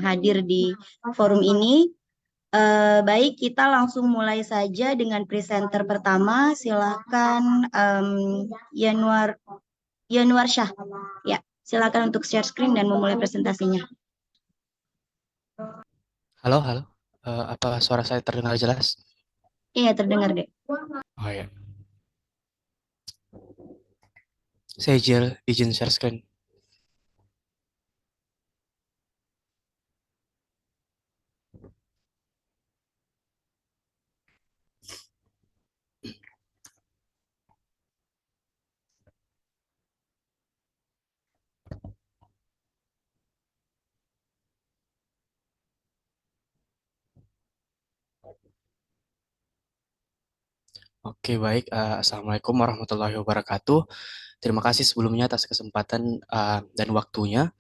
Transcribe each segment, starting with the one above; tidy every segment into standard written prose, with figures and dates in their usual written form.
hadir di forum ini. Baik, kita langsung mulai saja dengan presenter pertama. Silakan Yanuar Yanuar Syah. Ya, silakan untuk share screen dan memulai presentasinya. Halo, halo. Apa suara saya terdengar jelas? Iya, terdengar deh. Oh ya. Saya izin share screen. Oke, baik. Assalamualaikum warahmatullahi wabarakatuh. Terima kasih sebelumnya atas kesempatan dan waktunya.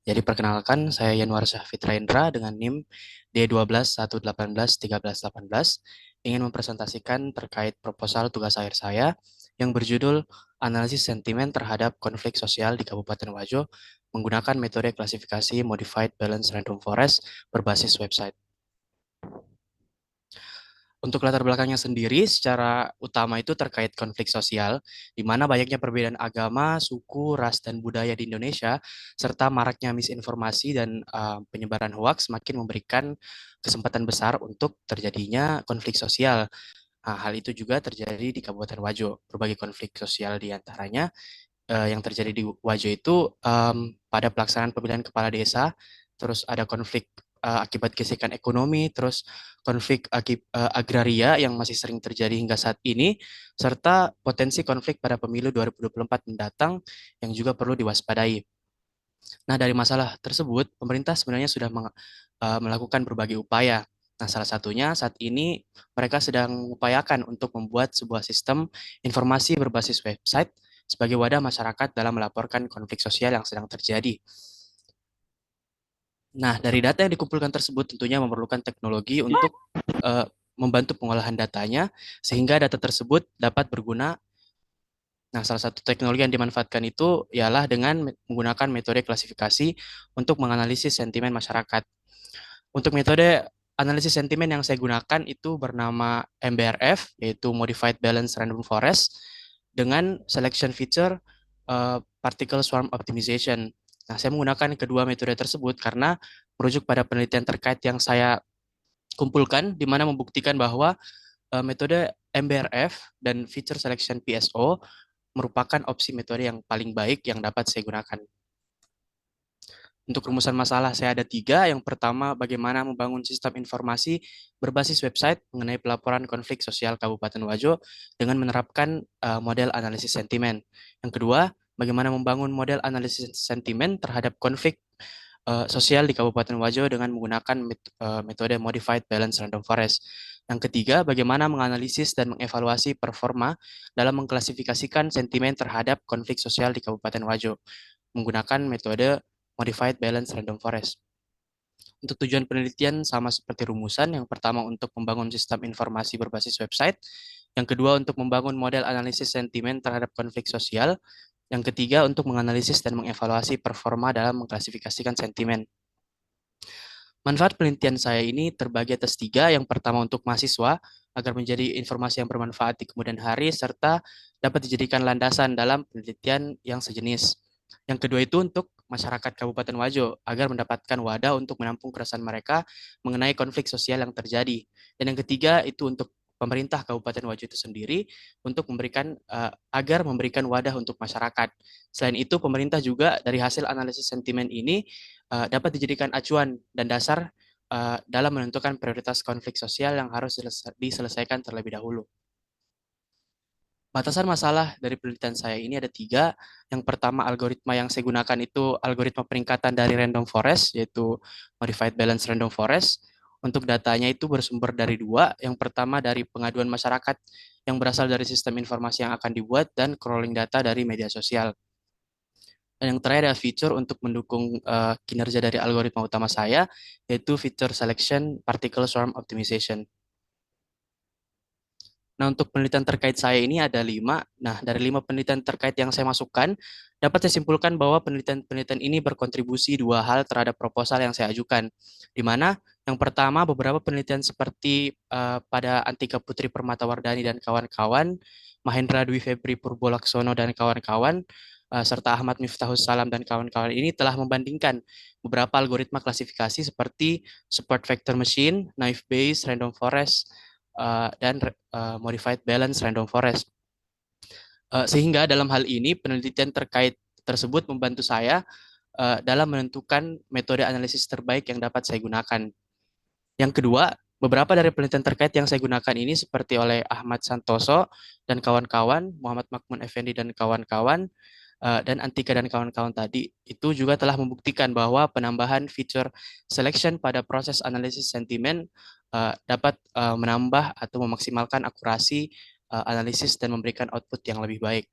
Jadi perkenalkan, saya Yanuar Syah Fitraindra dengan NIM D12 118 13 ingin mempresentasikan terkait proposal tugas akhir saya yang berjudul Analisis Sentimen Terhadap Konflik Sosial di Kabupaten Wajo menggunakan metode klasifikasi Modified Balanced Random Forest berbasis website. Untuk latar belakangnya sendiri, secara utama itu terkait konflik sosial, di mana banyaknya perbedaan agama, suku, ras, dan budaya di Indonesia, serta maraknya misinformasi dan penyebaran hoaks semakin memberikan kesempatan besar untuk terjadinya konflik sosial. Nah, hal itu juga terjadi di Kabupaten Wajo. Berbagai konflik sosial di antaranya yang terjadi di Wajo itu pada pelaksanaan pemilihan kepala desa, terus ada konflik akibat gesekan ekonomi, terus konflik agraria yang masih sering terjadi hingga saat ini, serta potensi konflik pada pemilu 2024 mendatang yang juga perlu diwaspadai. Nah, dari masalah tersebut, pemerintah sebenarnya sudah melakukan berbagai upaya. Nah, salah satunya saat ini mereka sedang mengupayakan untuk membuat sebuah sistem informasi berbasis website sebagai wadah masyarakat dalam melaporkan konflik sosial yang sedang terjadi. Nah, dari data yang dikumpulkan tersebut tentunya memerlukan teknologi untuk uh, membantu pengolahan datanya sehingga data tersebut dapat berguna. Nah, salah satu teknologi yang dimanfaatkan itu ialah dengan menggunakan metode klasifikasi untuk menganalisis sentimen masyarakat. Untuk metode analisis sentimen yang saya gunakan itu bernama MBRF, yaitu Modified Balanced Random Forest, dengan selection feature Particle Swarm Optimization. Nah, saya menggunakan kedua metode tersebut karena merujuk pada penelitian terkait yang saya kumpulkan, di mana membuktikan bahwa metode MBRF dan feature selection PSO merupakan opsi metode yang paling baik yang dapat saya gunakan. Untuk rumusan masalah saya ada tiga. Yang pertama, bagaimana membangun sistem informasi berbasis website mengenai pelaporan konflik sosial Kabupaten Wajo dengan menerapkan model analisis sentimen. Yang kedua, bagaimana membangun model analisis sentimen terhadap konflik sosial di Kabupaten Wajo dengan menggunakan metode Modified Balanced Random Forest. Yang ketiga, bagaimana menganalisis dan mengevaluasi performa dalam mengklasifikasikan sentimen terhadap konflik sosial di Kabupaten Wajo menggunakan metode Modified Balanced Random Forest. Untuk tujuan penelitian sama seperti rumusan, yang pertama untuk membangun sistem informasi berbasis website, yang kedua untuk membangun model analisis sentimen terhadap konflik sosial, yang ketiga untuk menganalisis dan mengevaluasi performa dalam mengklasifikasikan sentimen. Manfaat penelitian saya ini terbagi atas tiga. Yang pertama untuk mahasiswa, agar menjadi informasi yang bermanfaat di kemudian hari, serta dapat dijadikan landasan dalam penelitian yang sejenis. Yang kedua itu untuk masyarakat Kabupaten Wajo, agar mendapatkan wadah untuk menampung keresahan mereka mengenai konflik sosial yang terjadi. Dan yang ketiga itu untuk pemerintah Kabupaten Wajo itu sendiri untuk memberikan agar memberikan wadah untuk masyarakat. Selain itu, pemerintah juga dari hasil analisis sentimen ini dapat dijadikan acuan dan dasar dalam menentukan prioritas konflik sosial yang harus diselesaikan terlebih dahulu. Batasan masalah dari penelitian saya ini ada tiga. Yang pertama, algoritma yang saya gunakan itu algoritma peringkatan dari random forest, yaitu Modified Balanced Random Forest. Untuk datanya itu bersumber dari dua. Yang pertama dari pengaduan masyarakat yang berasal dari sistem informasi yang akan dibuat dan crawling data dari media sosial. Dan yang terakhir ada fitur untuk mendukung kinerja dari algoritma utama saya, yaitu fitur selection particle swarm optimization. Nah, untuk penelitian terkait saya ini ada 5. Nah, dari 5 penelitian terkait yang saya masukkan, dapat saya simpulkan bahwa penelitian-penelitian ini berkontribusi 2 hal terhadap proposal yang saya ajukan. Di mana yang pertama, beberapa penelitian seperti pada Antika Putri Permatawardhani dan kawan-kawan, Mahendra Dwi Febri Purbolaksono dan kawan-kawan, serta Ahmad Miftahus Salam dan kawan-kawan ini telah membandingkan beberapa algoritma klasifikasi seperti support vector machine, naive Bayes, random forest, dan modified balance random forest. Sehingga dalam hal ini penelitian terkait tersebut membantu saya dalam menentukan metode analisis terbaik yang dapat saya gunakan. Yang kedua, beberapa dari penelitian terkait yang saya gunakan ini seperti oleh Ahmad Santoso dan kawan-kawan, Muhammad Makmun Effendi dan kawan-kawan, dan Antika dan kawan-kawan tadi, itu juga telah membuktikan bahwa penambahan feature selection pada proses analisis sentimen dapat menambah atau memaksimalkan akurasi analisis dan memberikan output yang lebih baik.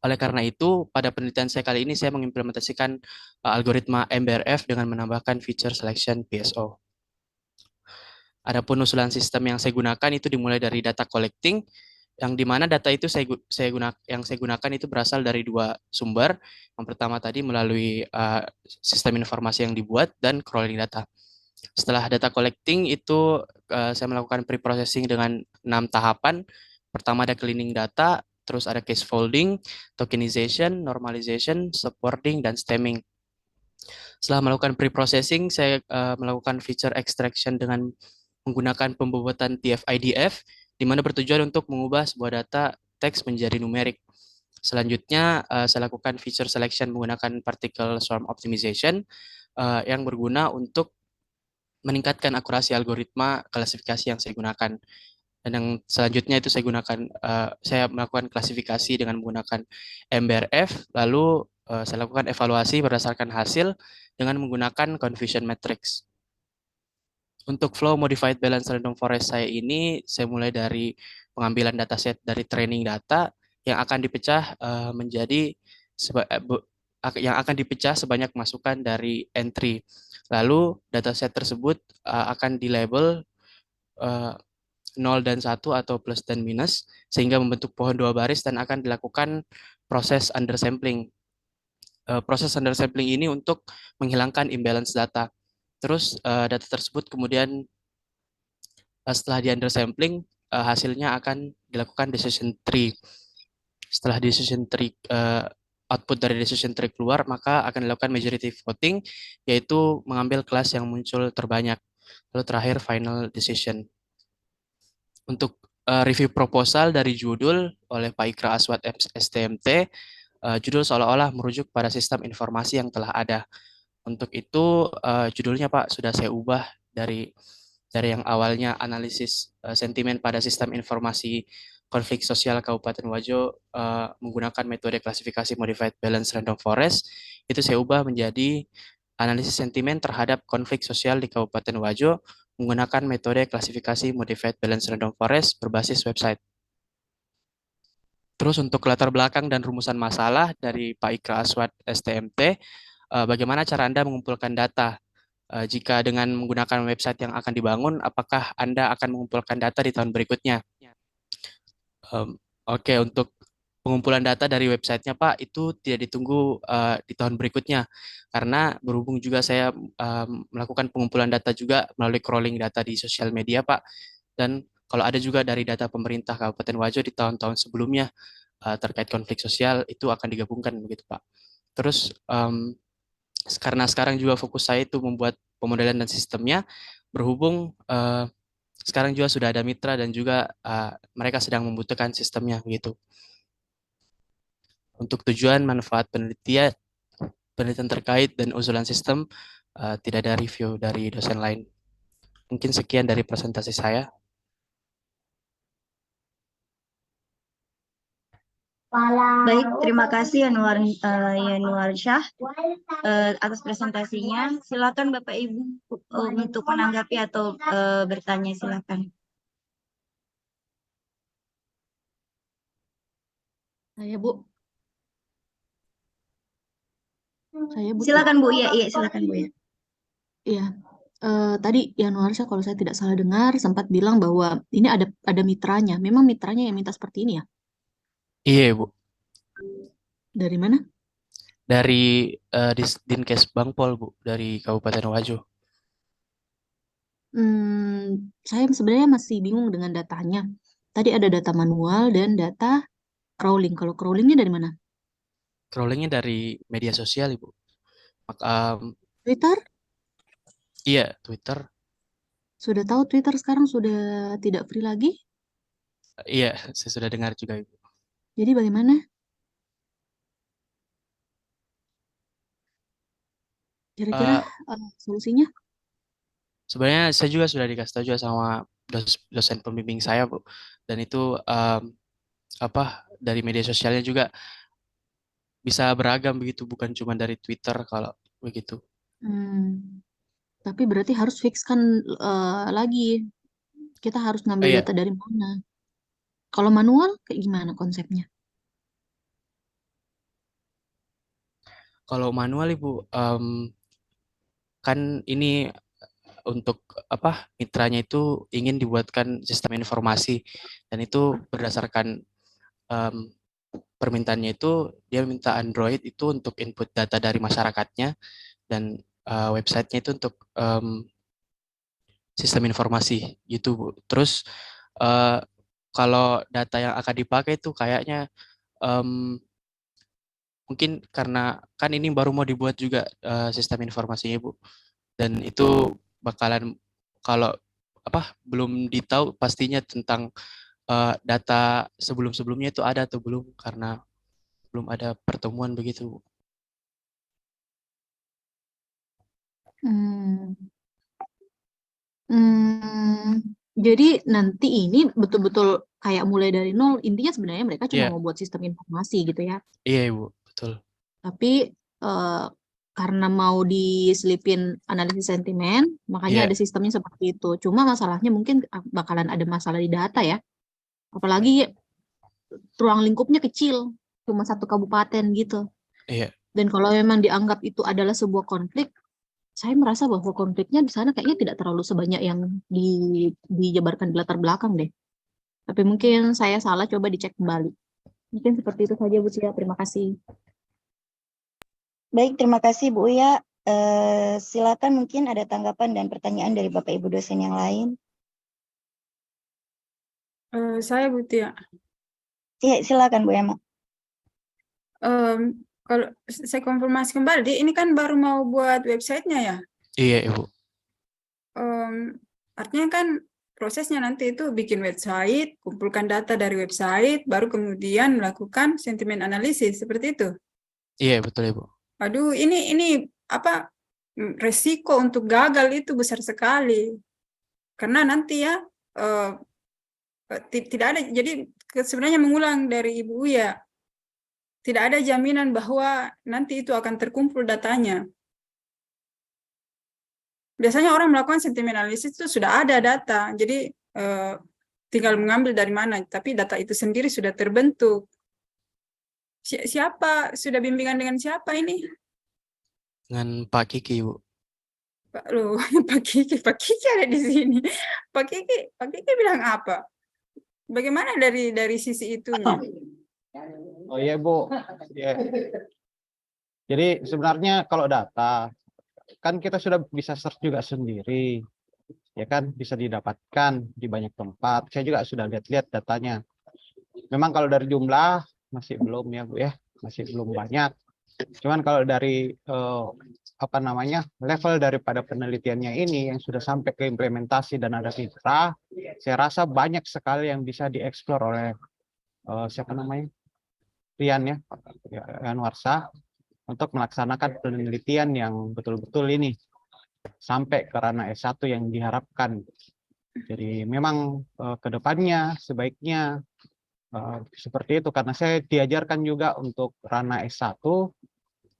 Oleh karena itu, pada penelitian saya kali ini saya mengimplementasikan algoritma MBRF dengan menambahkan feature selection PSO. Adapun usulan sistem yang saya gunakan itu dimulai dari data collecting, yang dimana data itu saya gunakan itu berasal dari 2 sumber. Yang pertama tadi melalui sistem informasi yang dibuat dan crawling data. Setelah data collecting itu saya melakukan pre-processing dengan 6 tahapan. Pertama ada cleaning data, terus ada case folding, tokenization, normalization, subwording, dan stemming. Setelah melakukan pre-processing, saya melakukan feature extraction dengan menggunakan pembobotan TF-IDF, di mana bertujuan untuk mengubah sebuah data teks menjadi numerik. Selanjutnya, saya lakukan feature selection menggunakan particle swarm optimization yang berguna untuk meningkatkan akurasi algoritma klasifikasi yang saya gunakan. Dan yang selanjutnya itu saya melakukan klasifikasi dengan menggunakan MBRF, lalu saya lakukan evaluasi berdasarkan hasil dengan menggunakan confusion matrix. Untuk flow modified balance random forest saya ini, saya mulai dari pengambilan dataset dari training data yang akan dipecah menjadi yang akan dipecah sebanyak masukan dari entry. Lalu dataset tersebut akan dilabel 0 dan 1 atau plus dan minus sehingga membentuk pohon 2 baris dan akan dilakukan proses undersampling. Proses undersampling ini untuk menghilangkan imbalance data. Terus data tersebut kemudian setelah di undersampling hasilnya akan dilakukan decision tree. Setelah decision tree output dari decision tree keluar, maka akan dilakukan majority voting, yaitu mengambil kelas yang muncul terbanyak. Lalu terakhir final decision. Untuk review proposal dari judul oleh Pak Ikra Aswad STMT, judul seolah-olah merujuk pada sistem informasi yang telah ada. Untuk itu judulnya Pak sudah saya ubah dari yang awalnya analisis sentimen pada sistem informasi konflik sosial Kabupaten Wajo menggunakan metode klasifikasi modified balance random forest, itu saya ubah menjadi analisis sentimen terhadap konflik sosial di Kabupaten Wajo menggunakan metode klasifikasi modified balance random forest berbasis website. Terus untuk latar belakang dan rumusan masalah dari Pak Ikra Aswad STMT, bagaimana cara Anda mengumpulkan data? Jika dengan menggunakan website yang akan dibangun, apakah Anda akan mengumpulkan data di tahun berikutnya? Oke, untuk pengumpulan data dari websitenya Pak, itu tidak ditunggu di tahun berikutnya. Karena berhubung juga saya melakukan pengumpulan data juga melalui crawling data di sosial media Pak. Dan kalau ada juga dari data pemerintah Kabupaten Wajo di tahun-tahun sebelumnya terkait konflik sosial, itu akan digabungkan begitu Pak. Terus karena sekarang juga fokus saya itu membuat pemodelan dan sistemnya, berhubung sekarang juga sudah ada mitra dan juga mereka sedang membutuhkan sistemnya begitu. Untuk tujuan manfaat penelitian terkait dan usulan sistem tidak ada review dari dosen lain. Mungkin sekian dari presentasi saya. Baik, terima kasih Yanuar Syah atas presentasinya. Silakan Bapak Ibu untuk menanggapi atau bertanya, silakan. Saya Bu. Saya Bu. Silakan Bu, iya silakan Bu ya. Iya. Tadi Yanuarsha kalau saya tidak salah dengar sempat bilang bahwa ini ada mitranya. Memang mitranya yang minta seperti ini ya? Iya, Bu. Dari mana? Dari Dinkes Bangpol, Bu, dari Kabupaten Wajo. Saya sebenarnya masih bingung dengan datanya. Tadi ada data manual dan data crawling. Kalau crawlingnya dari mana? Crawlingnya dari media sosial, Ibu. Twitter? Iya, Twitter. Sudah tahu Twitter sekarang sudah tidak free lagi. Iya, saya sudah dengar juga, Ibu. Jadi bagaimana? Kira-kira Eh, solusinya? Sebenarnya saya juga sudah dikasih tahu juga sama dosen pembimbing saya, Bu. Dan itu apa dari media sosialnya juga bisa beragam begitu, bukan cuma dari Twitter kalau begitu. Hmm, tapi berarti harus fixkan lagi. Kita harus ngambil Iya, data dari mana? Kalau manual kayak gimana konsepnya? kalau manual Ibu, kan ini untuk apa mitranya itu ingin dibuatkan sistem informasi dan itu berdasarkan em, permintaannya itu dia minta Android itu untuk input data dari masyarakatnya dan websitenya itu untuk sistem informasi gitu Bu. Terus eh, kalau data yang akan dipakai itu kayaknya em, mungkin karena kan ini baru mau dibuat juga sistem informasinya Bu dan itu bakalan kalau apa belum ditahu pastinya tentang data sebelum-sebelumnya itu ada atau belum karena belum ada pertemuan begitu. Hmm, hmm, jadi nanti ini betul-betul kayak mulai dari nol. Intinya sebenarnya mereka cuma Iya, mau buat sistem informasi gitu ya. iya Ibu, betul. Tapi eh, karena mau diselipin analisis sentimen, makanya Iya, ada sistemnya seperti itu. Cuma masalahnya mungkin bakalan ada masalah di data ya. Apalagi ruang lingkupnya kecil, cuma satu kabupaten gitu. iya. Dan kalau memang dianggap itu adalah sebuah konflik, saya merasa bahwa konfliknya di sana kayaknya tidak terlalu sebanyak yang di, dijabarkan di latar belakang deh. Tapi mungkin saya salah, coba dicek kembali. Mungkin seperti itu saja Bu Cia, terima kasih. Baik, terima kasih Bu Uya. Silakan mungkin ada tanggapan dan pertanyaan dari Bapak Ibu dosen yang lain. Saya Butia. Iya, silakan Bu Emma. Kalau saya konfirmasi kembali, ini kan baru mau buat websitenya ya. Iya Ibu. Artinya kan prosesnya nanti itu bikin website, kumpulkan data dari website, baru kemudian melakukan sentimen analisis seperti itu. Iya betul Ibu. Aduh, ini apa resiko untuk gagal itu besar sekali. Karena nanti ya tidak ada. Jadi sebenarnya mengulang dari Ibu ya, tidak ada jaminan bahwa nanti itu akan terkumpul datanya. Biasanya orang melakukan sentimen analisis itu sudah ada data, jadi tinggal mengambil dari mana, tapi data itu sendiri sudah terbentuk. Siapa, sudah bimbingan dengan siapa ini? Dengan Pak Kiki Ibu. Pak, loh, Pak Kiki ada di sini. Pak Kiki bilang apa? Bagaimana dari sisi itunya? Oh iya Bu, ya. Jadi sebenarnya kalau data kan kita sudah bisa search juga sendiri, ya kan bisa didapatkan di banyak tempat. Saya juga sudah lihat-lihat datanya. Memang kalau dari jumlah masih belum ya Bu ya, masih belum banyak. Cuman kalau dari apa namanya level daripada penelitiannya ini yang sudah sampai ke implementasi dan ada mitra, saya rasa banyak sekali yang bisa dieksplor oleh siapa namanya Rian ya, Yanuarsa untuk melaksanakan penelitian yang betul-betul ini sampai ke ranah S1 yang diharapkan. Jadi memang ke depannya sebaiknya seperti itu karena saya diajarkan juga untuk ranah S1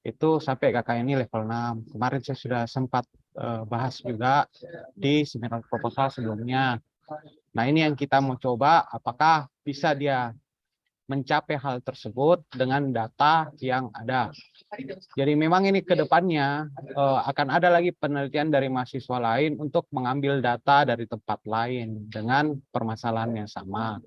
itu sampai KKN ini level 6. Kemarin saya sudah sempat bahas juga di seminar proposal sebelumnya. Nah, ini yang kita mau coba apakah bisa dia mencapai hal tersebut dengan data yang ada. Jadi memang ini ke depannya akan ada lagi penelitian dari mahasiswa lain untuk mengambil data dari tempat lain dengan permasalahan yang sama.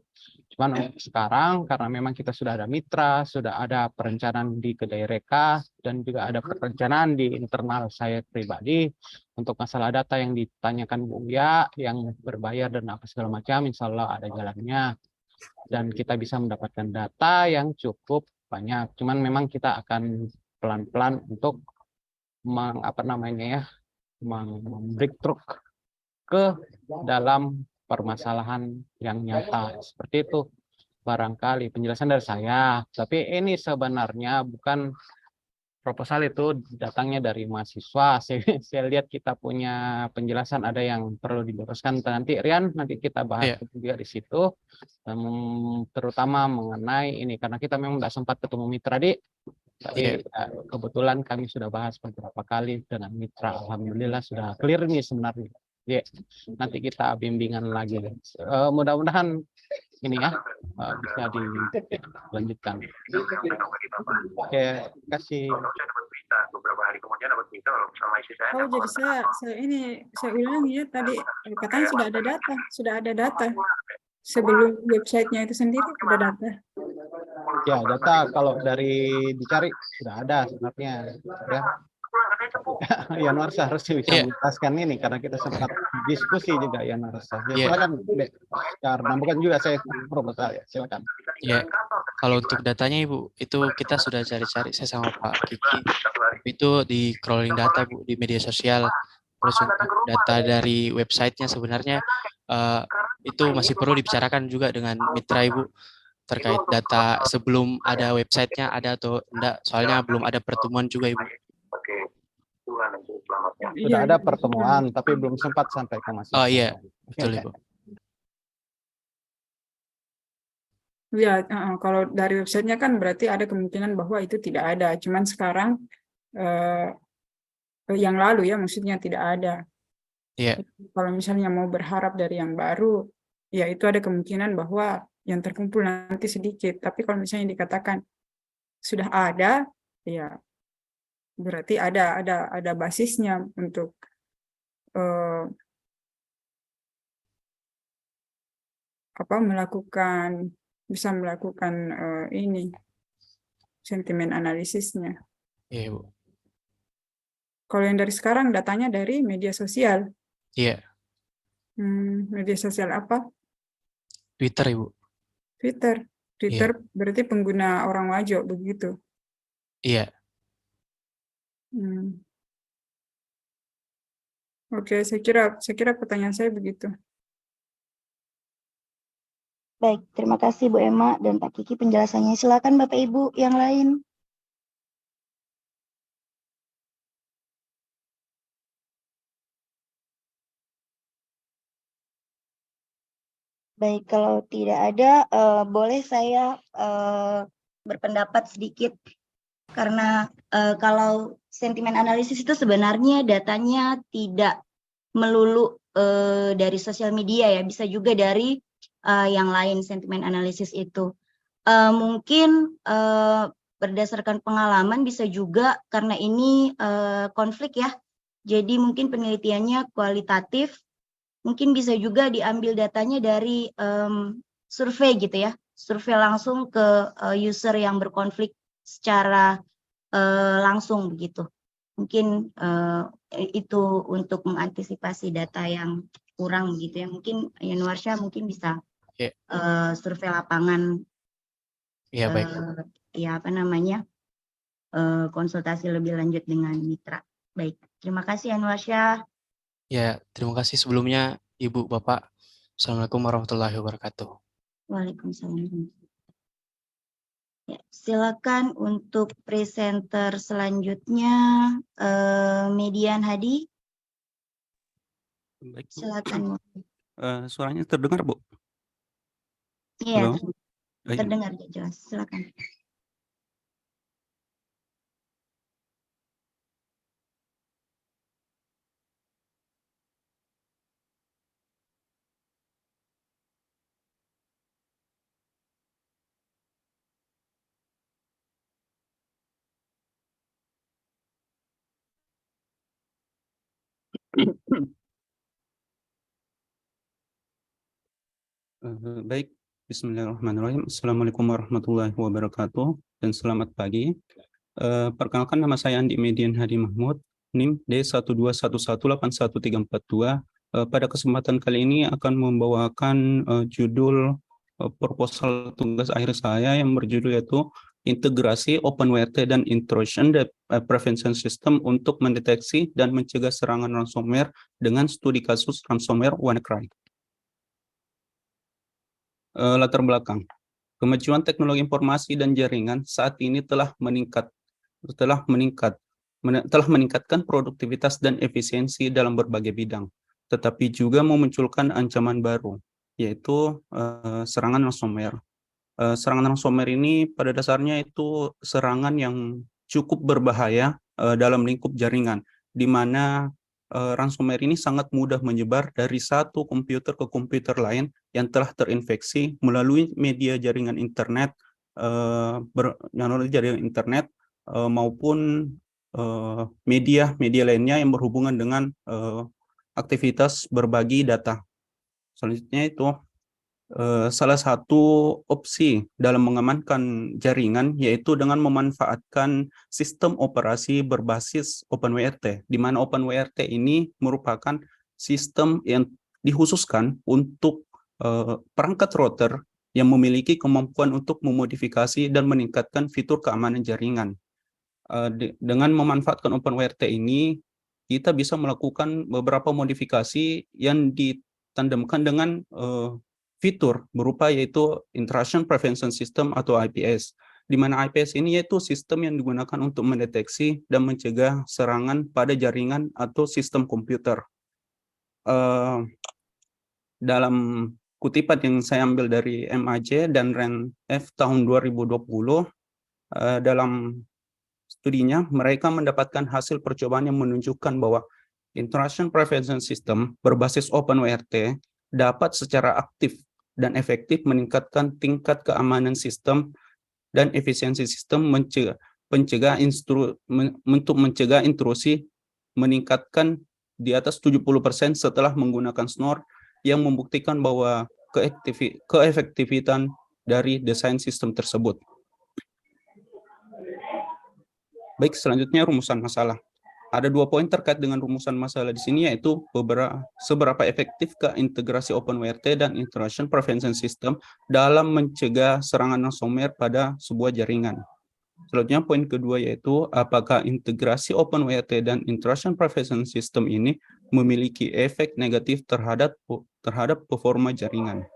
Cuman untuk sekarang karena memang kita sudah ada mitra, sudah ada perencanaan di kedai reka, dan juga ada perencanaan di internal saya pribadi untuk masalah data yang ditanyakan Bu Ya, yang berbayar dan apa segala macam, insya Allah ada jalannya. Dan kita bisa mendapatkan data yang cukup banyak. Cuman memang kita akan pelan-pelan untuk breakthrough ke dalam permasalahan yang nyata. Seperti itu barangkali penjelasan dari saya. Tapi ini sebenarnya bukan proposal, itu datangnya dari mahasiswa. Saya lihat kita punya penjelasan ada yang perlu diluruskan. Nanti Rian, nanti kita bahas Iya. juga di situ. Terutama mengenai ini, karena kita memang tidak sempat ketemu mitra tapi kebetulan kami sudah bahas beberapa kali dengan mitra. Alhamdulillah sudah clear nih sebenarnya. Ya, nanti kita bimbingan lagi. Mudah-mudahan ini ya bisa dilanjutkan. Oke, kasih. Oh, jadi saya ulang ya tadi katanya sudah ada data sebelum websitenya itu sendiri ada data. Ya, data kalau dari dicari sudah ada sebenarnya. Ya. Yanuar seharusnya bisa Iya. menjelaskan ini karena kita sempat diskusi juga Yanuar. Iya. Silakan, Dek. Karena bukan juga saya proposal ya. Silakan. Ya, kalau untuk datanya Ibu, itu kita sudah cari-cari saya sama Pak Kiki. Itu di crawling data Bu di media sosial. Terus untuk data dari websitenya sebenarnya itu masih perlu dibicarakan juga dengan mitra Ibu terkait data sebelum ada websitenya ada atau enggak. Soalnya belum ada pertemuan juga Ibu. Sudah ada pertemuan tapi belum sempat sampai ke mahasiswa. Oh iya, betul Ibu. Ya, kalau dari websitenya kan berarti ada kemungkinan bahwa itu tidak ada. Cuman sekarang yang lalu ya maksudnya tidak ada. Iya. Kalau misalnya mau berharap dari yang baru, ya itu ada kemungkinan bahwa yang terkumpul nanti sedikit. Tapi kalau misalnya dikatakan sudah ada, ya berarti ada basisnya untuk bisa melakukan ini sentimen analisisnya. Iya Bu. Kalau yang dari sekarang datanya dari media sosial. Iya. Media sosial apa? Twitter Ibu. Twitter berarti pengguna orang Wajo begitu. Iya. Oke, saya kira pertanyaan saya begitu. Baik, terima kasih Bu Emma dan Pak Kiki penjelasannya. Silakan Bapak Ibu yang lain. Baik, kalau tidak ada, boleh saya berpendapat sedikit. Karena kalau sentimen analisis itu sebenarnya datanya tidak melulu dari sosial media ya, bisa juga dari yang lain sentimen analisis itu. Mungkin berdasarkan pengalaman bisa juga karena ini konflik ya, jadi mungkin penelitiannya kualitatif, mungkin bisa juga diambil datanya dari survei gitu ya, survei langsung ke user yang berkonflik secara langsung begitu. Mungkin itu untuk mengantisipasi data yang kurang gitu ya. Mungkin Yanuarsya mungkin bisa survei lapangan. Iya baik. Ya apa namanya konsultasi lebih lanjut dengan mitra. Baik, terima kasih Yanuarsya. Ya, terima kasih sebelumnya Ibu Bapak. Assalamualaikum warahmatullahi wabarakatuh. Waalaikumsalam. Ya, silakan untuk presenter selanjutnya Median Hadi. Baik, Bu. Silakan. Suaranya terdengar, Bu? Iya, Halo? terdengar jelas. Silakan. Baik, Bismillahirrahmanirrahim. Assalamualaikum warahmatullahi wabarakatuh dan selamat pagi. Perkenalkan, nama saya Andi Median Hadi Mahmud, NIM D121181342. Pada kesempatan kali ini akan membawakan judul proposal tugas akhir saya yang berjudul yaitu integrasi OpenWrt dan intrusion prevention system untuk mendeteksi dan mencegah serangan ransomware dengan studi kasus ransomware WannaCry. Latar belakang. Kemajuan teknologi informasi dan jaringan saat ini telah meningkatkan produktivitas dan efisiensi dalam berbagai bidang, tetapi juga memunculkan ancaman baru, yaitu serangan ransomware. Serangan ransomware ini pada dasarnya itu serangan yang cukup berbahaya dalam lingkup jaringan, di mana ransomware ini sangat mudah menyebar dari satu komputer ke komputer lain yang telah terinfeksi melalui media jaringan internet, maupun media lainnya yang berhubungan dengan aktivitas berbagi data. Selanjutnya itu salah satu opsi dalam mengamankan jaringan yaitu dengan memanfaatkan sistem operasi berbasis OpenWrt, di mana OpenWrt ini merupakan sistem yang dikhususkan untuk perangkat router yang memiliki kemampuan untuk memodifikasi dan meningkatkan fitur keamanan jaringan. Dengan memanfaatkan OpenWrt ini, kita bisa melakukan beberapa modifikasi yang ditandemkan dengan fitur berupa yaitu Intrusion Prevention System atau IPS, di mana IPS ini yaitu sistem yang digunakan untuk mendeteksi dan mencegah serangan pada jaringan atau sistem komputer. Dalam kutipan yang saya ambil dari MAJ dan RANF tahun 2020, dalam studinya mereka mendapatkan hasil percobaan yang menunjukkan bahwa Intrusion Prevention System berbasis OpenWrt dapat secara aktif dan efektif meningkatkan tingkat keamanan sistem dan efisiensi sistem untuk mencegah intrusi meningkatkan di atas 70% setelah menggunakan SNOR, yang membuktikan bahwa keefektifan dari desain sistem tersebut. Baik, selanjutnya rumusan masalah. Ada 2 poin terkait dengan rumusan masalah di sini, yaitu seberapa efektifkah integrasi OpenWrt dan Intrusion Prevention System dalam mencegah serangan ransomware pada sebuah jaringan. Selanjutnya poin kedua yaitu apakah integrasi OpenWrt dan Intrusion Prevention System ini memiliki efek negatif terhadap performa jaringan.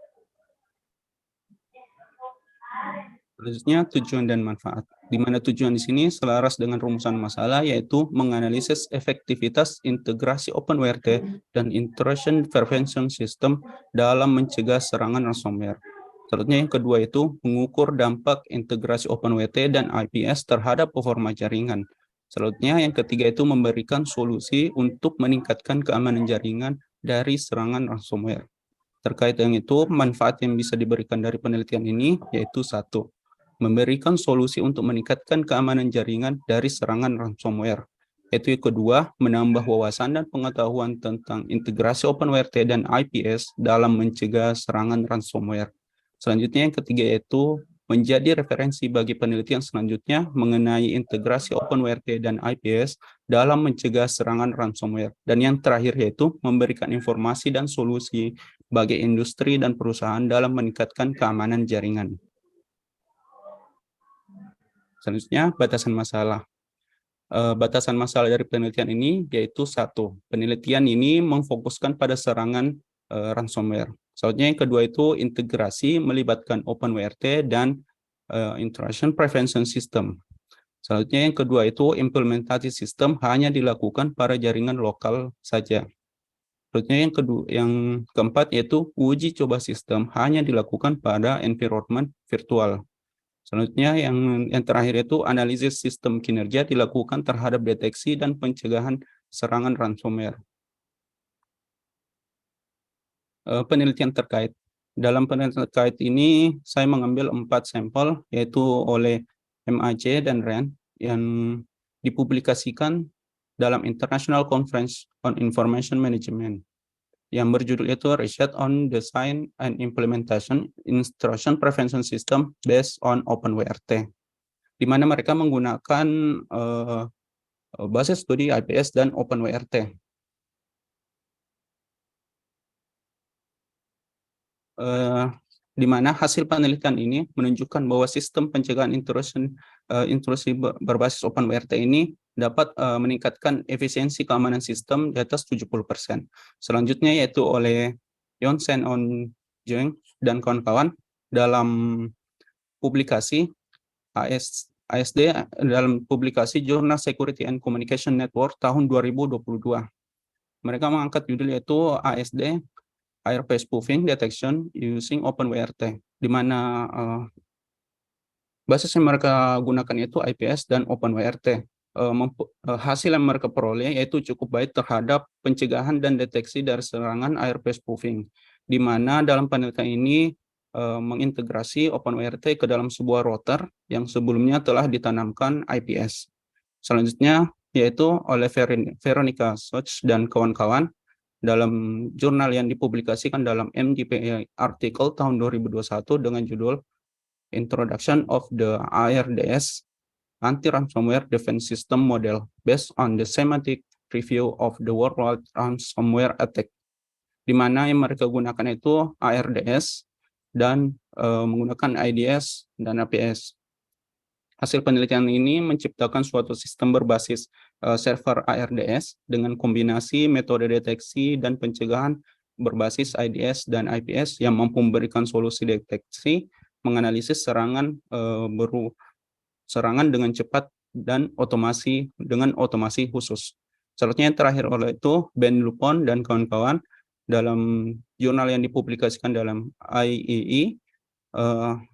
Selanjutnya tujuan dan manfaat, di mana tujuan di sini selaras dengan rumusan masalah, yaitu menganalisis efektivitas integrasi OpenWrt dan Intrusion Prevention System dalam mencegah serangan ransomware. Selanjutnya yang kedua itu mengukur dampak integrasi OpenWrt dan IPS terhadap performa jaringan. Selanjutnya yang ketiga itu memberikan solusi untuk meningkatkan keamanan jaringan dari serangan ransomware. Terkait dengan itu, manfaat yang bisa diberikan dari penelitian ini yaitu 1. Memberikan solusi untuk meningkatkan keamanan jaringan dari serangan ransomware. Yaitu yang kedua, menambah wawasan dan pengetahuan tentang integrasi OpenWrt dan IPS dalam mencegah serangan ransomware. Selanjutnya yang ketiga yaitu menjadi referensi bagi penelitian selanjutnya mengenai integrasi OpenWrt dan IPS dalam mencegah serangan ransomware. Dan yang terakhir yaitu memberikan informasi dan solusi bagi industri dan perusahaan dalam meningkatkan keamanan jaringan. Selanjutnya, batasan masalah. Batasan masalah dari penelitian ini yaitu 1. Penelitian ini memfokuskan pada serangan ransomware. Selanjutnya yang kedua itu integrasi melibatkan OpenWrt dan Intrusion Prevention System. Selanjutnya yang kedua itu implementasi sistem hanya dilakukan pada jaringan lokal saja. Selanjutnya yang keempat yaitu uji coba sistem hanya dilakukan pada environment virtual. Selanjutnya yang terakhir itu analisis sistem kinerja dilakukan terhadap deteksi dan pencegahan serangan ransomware. Penelitian terkait. Dalam penelitian terkait ini saya mengambil 4 sampel yaitu oleh MAJ dan RAN yang dipublikasikan dalam International Conference on Information Management. yang berjudul itu Research on Design and Implementation Intrusion Prevention System based on OpenWRT, di mana mereka menggunakan basis studi IPS dan OpenWRT. Di mana hasil penelitian ini menunjukkan bahwa sistem pencegahan intrusi berbasis OpenWRT ini dapat meningkatkan efisiensi keamanan sistem di atas 70%. Selanjutnya yaitu oleh Yonsen On Jung dan kawan-kawan dalam publikasi ASD dalam publikasi Journal Security and Communication Network tahun 2022. Mereka mengangkat judul yaitu ASD ARP Spoofing Detection Using OpenWRT, di mana basis yang mereka gunakan itu IPS dan OpenWRT. Hasil yang mereka peroleh yaitu cukup baik terhadap pencegahan dan deteksi dari serangan ARP spoofing, di mana dalam penelitian ini mengintegrasi OpenWRT ke dalam sebuah router yang sebelumnya telah ditanamkan IPS. Selanjutnya yaitu oleh Veronica Soch dan kawan-kawan dalam jurnal yang dipublikasikan dalam MJPA artikel tahun 2021 dengan judul Introduction of the ARDS Anti-Ransomware Defense System Model based on the Semantic Review of the Worldwide Ransomware Attack, di mana yang mereka gunakan itu ARDS dan menggunakan IDS dan APS. Hasil penelitian ini menciptakan suatu sistem berbasis server ARDS dengan kombinasi metode deteksi dan pencegahan berbasis IDS dan IPS yang mampu memberikan solusi deteksi, menganalisis serangan dengan cepat dan dengan otomasi khusus. Selanjutnya yang terakhir oleh itu Ben Lupon dan kawan-kawan dalam jurnal yang dipublikasikan dalam IEE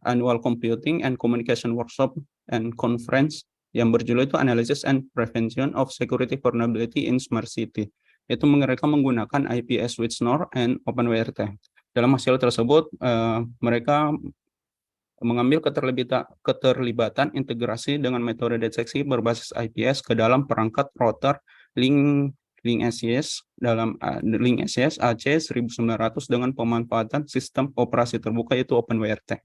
Annual Computing and Communication Workshop and Conference yang berjudul itu Analysis and Prevention of Security Vulnerability in Smart City. Itu mereka menggunakan IPS with Snore and OpenWRT. Dalam hasil tersebut mereka mengambil keterlibatan integrasi dengan metode deteksi berbasis IPS ke dalam perangkat router link SIS dalam link SIS AC1900 dengan pemanfaatan sistem operasi terbuka yaitu OpenWRT.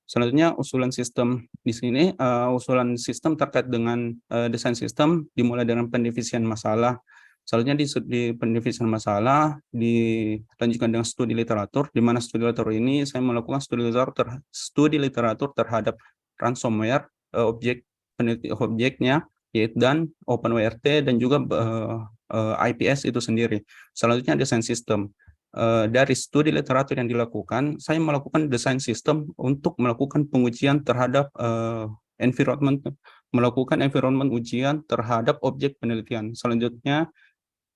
Selanjutnya usulan sistem di sini, usulan sistem terkait dengan desain sistem dimulai dengan pendefinisan masalah. Selanjutnya di pendefinisan masalah dilanjutkan dengan studi literatur, di mana studi literatur ini saya melakukan studi literatur terhadap ransomware, objeknya, yaitu dan OpenWRT dan juga IPS itu sendiri. Selanjutnya desain sistem. Dari studi literatur yang dilakukan, saya melakukan desain sistem untuk melakukan pengujian terhadap melakukan environment ujian terhadap objek penelitian. Selanjutnya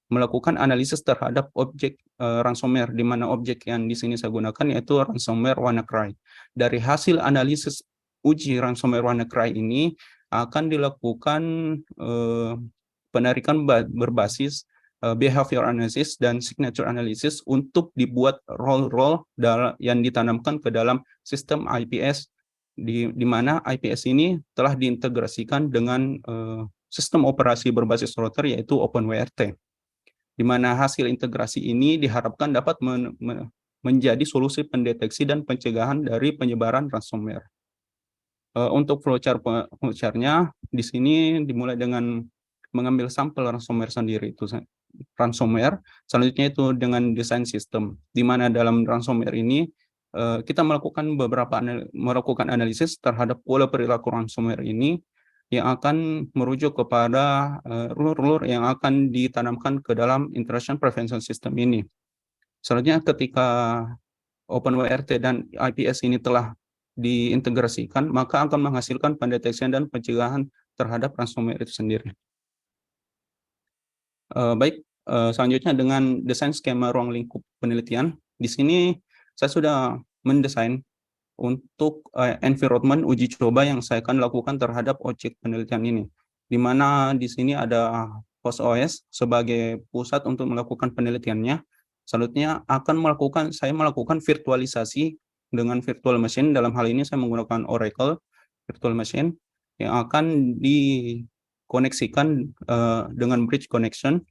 melakukan analisis terhadap objek ransomware, di mana objek yang di sini saya gunakan yaitu ransomware WannaCry. Dari hasil analisis uji ransomware WannaCry ini akan dilakukan penarikan berbasis behavior analysis dan signature analysis untuk dibuat role yang ditanamkan ke dalam sistem IPS, di mana IPS ini telah diintegrasikan dengan sistem operasi berbasis router yaitu OpenWRT, di mana hasil integrasi ini diharapkan dapat menjadi solusi pendeteksi dan pencegahan dari penyebaran ransomware. Untuk flowchart-nya di sini dimulai dengan mengambil sampel ransomware sendiri itu ransomware. Selanjutnya itu dengan desain sistem, di mana dalam ransomware ini kita melakukan analisis terhadap pola perilaku ransomware ini yang akan merujuk kepada rule-rule yang akan ditanamkan ke dalam intrusion prevention system ini. Selanjutnya ketika OpenWRT dan IPS ini telah diintegrasikan, maka akan menghasilkan pendeteksian dan pencegahan terhadap ransomware itu sendiri. Selanjutnya dengan desain skema ruang lingkup penelitian. Di sini saya sudah mendesain untuk environment uji coba yang saya akan lakukan terhadap objek penelitian ini, di mana di sini ada host OS sebagai pusat untuk melakukan penelitiannya. Selanjutnya saya melakukan virtualisasi dengan virtual machine. Dalam hal ini saya menggunakan Oracle Virtual Machine yang akan dikoneksikan dengan bridge connection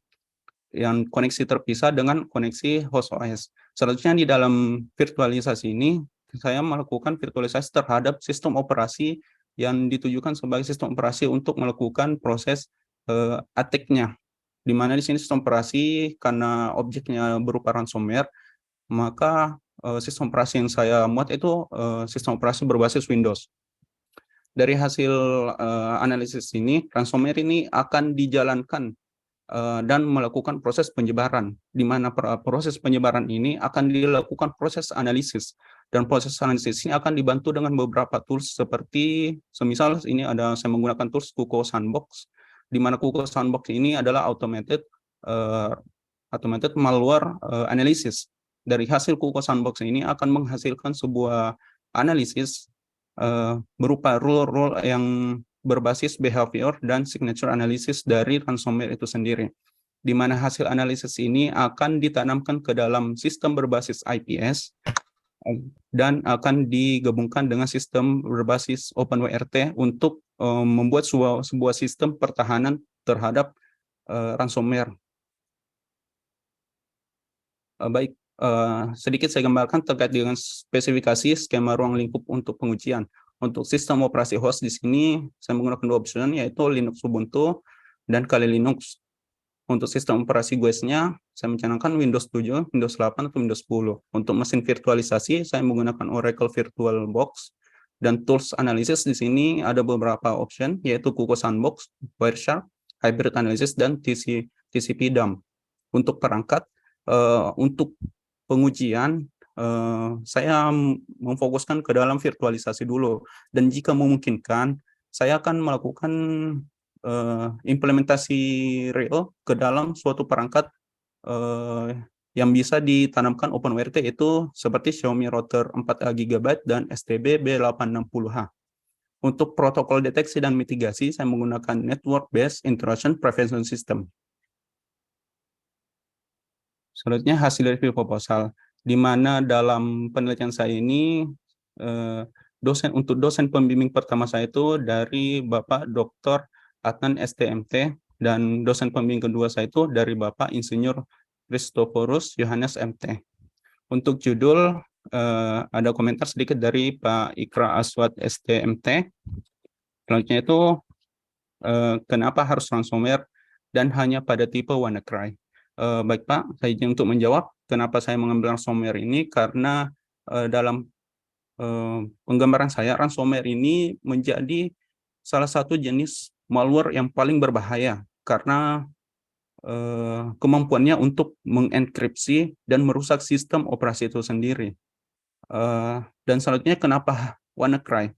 yang koneksi terpisah dengan koneksi host OS. Selanjutnya di dalam virtualisasi ini, saya melakukan virtualisasi terhadap sistem operasi yang ditujukan sebagai sistem operasi untuk melakukan proses attack-nya. Di mana di sini sistem operasi karena objeknya berupa ransomware, maka sistem operasi yang saya muat itu sistem operasi berbasis Windows. Dari hasil analisis ini, ransomware ini akan dijalankan dan melakukan proses penyebaran, di mana proses penyebaran ini akan dilakukan proses analisis, dan proses analisis ini akan dibantu dengan beberapa tools seperti semisal ini saya menggunakan tools Kuko Sandbox, di mana Kuko Sandbox ini adalah automated malware analysis. Dari hasil Kuko Sandbox ini akan menghasilkan sebuah analisis berupa rule yang berbasis behavior dan signature analysis dari ransomware itu sendiri, di mana hasil analisis ini akan ditanamkan ke dalam sistem berbasis IPS dan akan digabungkan dengan sistem berbasis OpenWrt untuk membuat sebuah sistem pertahanan terhadap ransomware. Baik, sedikit saya gambarkan terkait dengan spesifikasi skema ruang lingkup untuk pengujian. Untuk sistem operasi host di sini saya menggunakan 2 opsi, yaitu Linux Ubuntu dan Kali Linux. Untuk sistem operasi GUIS-nya saya mencanangkan Windows 7, Windows 8 atau Windows 10. Untuk mesin virtualisasi saya menggunakan Oracle VirtualBox, dan tools analisis di sini ada beberapa option, yaitu Kuko Sandbox, Wireshark, Hybrid Analysis, dan TCP/DUM. Untuk perangkat, untuk pengujian saya memfokuskan ke dalam virtualisasi dulu, dan jika memungkinkan saya akan melakukan implementasi real ke dalam suatu perangkat yang bisa ditanamkan OpenWrt, itu seperti Xiaomi router 4 GB dan STB B860H. Untuk protokol deteksi dan mitigasi saya menggunakan Network Based Intrusion Prevention System. Selanjutnya hasil review proposal, di mana dalam penelitian saya ini dosen pembimbing pertama saya itu dari Bapak Dr. Adnan STMT, dan dosen pembimbing kedua saya itu dari Bapak Insinyur Christophorus Yohanes MT. Untuk judul ada komentar sedikit dari Pak Ikra Aswad STMT. Selanjutnya itu kenapa harus ransomware dan hanya pada tipe WannaCry. Baik Pak, saya izin untuk menjawab kenapa saya mengambil ransomware ini, karena dalam penggambaran saya, ransomware ini menjadi salah satu jenis malware yang paling berbahaya karena kemampuannya untuk mengenkripsi dan merusak sistem operasi itu sendiri. Dan selanjutnya kenapa WannaCry?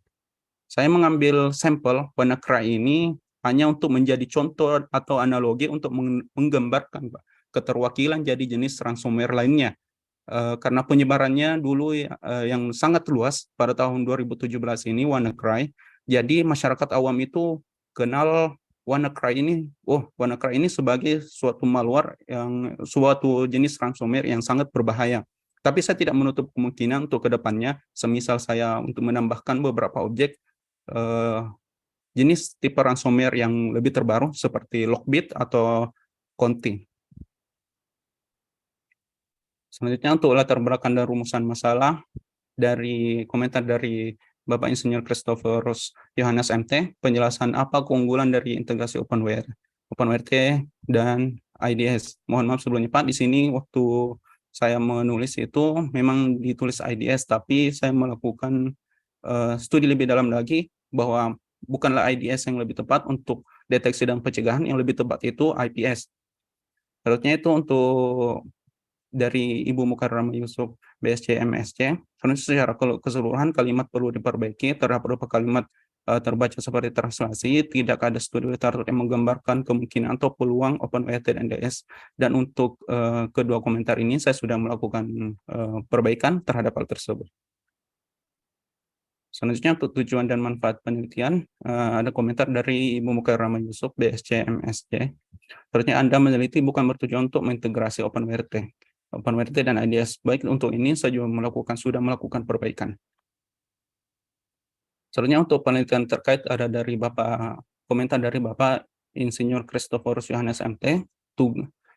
Saya mengambil sampel WannaCry ini hanya untuk menjadi contoh atau analogi untuk menggambarkan Pak, keterwakilan jadi jenis ransomware lainnya. Karena penyebarannya dulu yang sangat luas pada tahun 2017 ini WannaCry, jadi masyarakat awam itu kenal WannaCry ini sebagai suatu malware, suatu jenis ransomware yang sangat berbahaya. Tapi saya tidak menutup kemungkinan untuk kedepannya, semisal saya untuk menambahkan beberapa objek jenis tipe ransomware yang lebih terbaru seperti Lockbit atau Conti. Selanjutnya untuk latar belakang dan rumusan masalah, dari komentar dari Bapak Insinyur Christophorus Yohanes MT, penjelasan apa keunggulan dari integrasi OpenWrt dan IDS. Mohon maaf sebelumnya Pak, di sini waktu saya menulis itu memang ditulis IDS, tapi saya melakukan studi lebih dalam lagi bahwa bukanlah IDS yang lebih tepat untuk deteksi dan pencegahan, yang lebih tepat itu IPS. Selanjutnya itu untuk dari Ibu Mukarramah Yusuf BSC MSC, secara keseluruhan kalimat perlu diperbaiki, terdapat beberapa kalimat terbaca seperti translasi, tidak ada studi literatur yang menggambarkan kemungkinan atau peluang OpenWrt dan DS, dan untuk kedua komentar ini saya sudah melakukan perbaikan terhadap hal tersebut. Selanjutnya untuk tujuan dan manfaat penelitian, ada komentar dari Ibu Mukarramah Yusuf BSC MSC. Selanjutnya Anda meneliti bukan bertujuan untuk mengintegrasi OpenWrt dan IDS. Baik, untuk ini saya juga sudah melakukan perbaikan. Selanjutnya untuk penelitian terkait ada dari komentar dari Bapak Insinyur Christophorus Yohanes MT.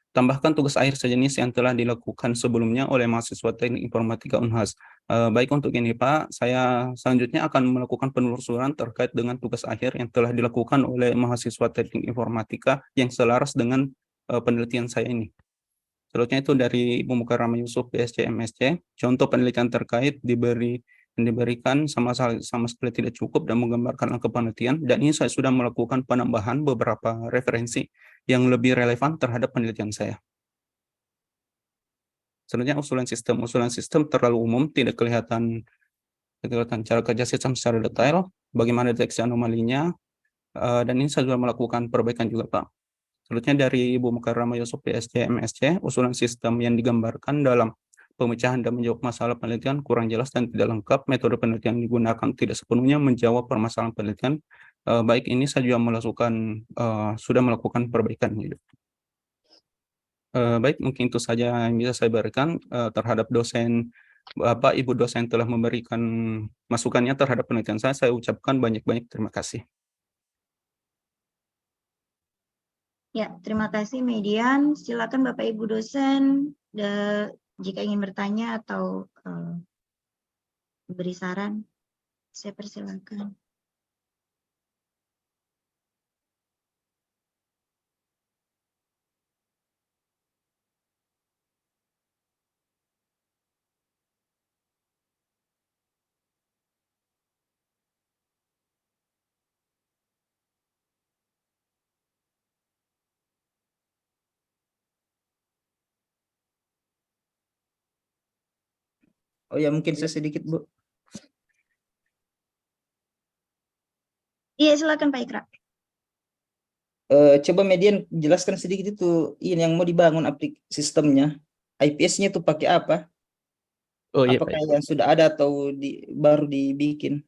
Tambahkan tugas akhir sejenis yang telah dilakukan sebelumnya oleh mahasiswa Teknik Informatika Unhas. Baik untuk ini Pak, saya selanjutnya akan melakukan penelusuran terkait dengan tugas akhir yang telah dilakukan oleh mahasiswa Teknik Informatika yang selaras dengan penelitian saya ini. Selanjutnya itu dari Ibu Mukarramah Yusuf, PSC, MSc. Contoh penelitian terkait diberikan sama sekali tidak cukup dan menggambarkan angka penelitian, dan ini saya sudah melakukan penambahan beberapa referensi yang lebih relevan terhadap penelitian saya. Selanjutnya usulan sistem terlalu umum, tidak kelihatan cara kerja sistem secara detail, bagaimana deteksi anomalinya, dan ini saya sudah melakukan perbaikan juga Pak. Selanjutnya dari Ibu Mukarramah Yusuf, PSC, MSc, usulan sistem yang digambarkan dalam pemecahan dan menjawab masalah penelitian kurang jelas dan tidak lengkap, metode penelitian yang digunakan tidak sepenuhnya menjawab permasalahan penelitian. Baik ini saya juga sudah melakukan perbaikan. Baik, mungkin itu saja yang bisa saya berikan terhadap dosen, Bapak, Ibu dosen telah memberikan masukannya terhadap penelitian saya. Saya ucapkan banyak-banyak terima kasih. Ya, terima kasih Median. Silakan Bapak Ibu dosen jika ingin bertanya atau beri saran, saya persilakan. Oh ya, mungkin saya sedikit, Bu. Iya, silakan Pak Ikra. Coba Median jelaskan sedikit itu ini yang mau dibangun sistemnya. IPS-nya itu pakai apa? Oh iya, Apakah baik. yang sudah ada atau baru dibikin?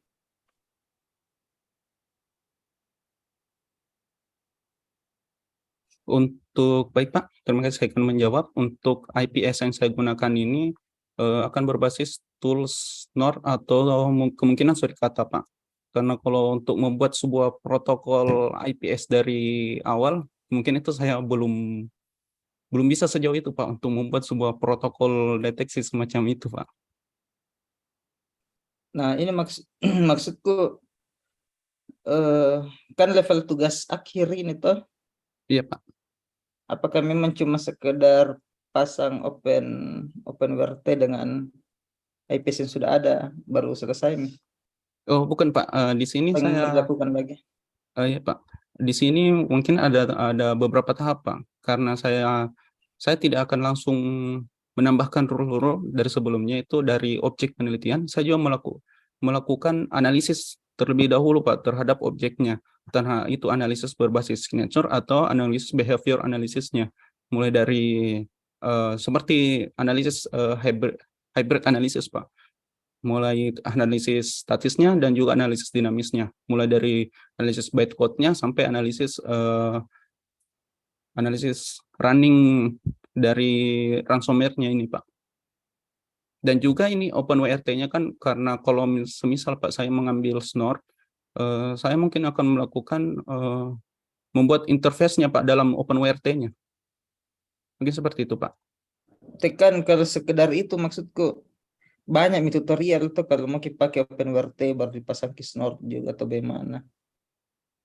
Untuk baik Pak, terima kasih, saya akan menjawab. Untuk IPS yang saya gunakan ini akan berbasis tools NOR atau kemungkinan Surikata Pak. Karena kalau untuk membuat sebuah protokol IPS dari awal, mungkin itu saya belum bisa sejauh itu Pak untuk membuat sebuah protokol deteksi semacam itu Pak. Nah, ini maksudku kan level tugas akhir ini toh, Iya Pak. apakah memang cuma sekedar pasang OpenWrt dengan IPS yang sudah ada baru selesai nih? Oh bukan Pak, di sini Apa yang mau saya dilakukan lagi? ya Pak, di sini mungkin ada beberapa tahap Pak, karena saya tidak akan langsung menambahkan rule-rule dari sebelumnya. Itu dari objek penelitian, saya juga melakukan analisis terlebih dahulu Pak terhadap objeknya. Entah itu analisis berbasis signature atau analisis behavior analisisnya. Mulai dari seperti analisis hybrid analisis Pak. Mulai analisis statisnya dan juga analisis dinamisnya. Mulai dari analisis bytecode-nya sampai analisis running dari ransomware-nya ini Pak. Dan juga ini OpenWrt-nya kan, karena kalau semisal Pak saya mengambil Snort, saya mungkin akan melakukan membuat interface-nya Pak dalam OpenWrt-nya. Mungkin seperti itu Pak. Tekan kalau sekedar itu maksudku banyak tutorial tuh kalau mau pakai OpenWrt baru dipasang ke Snort juga atau bagaimana.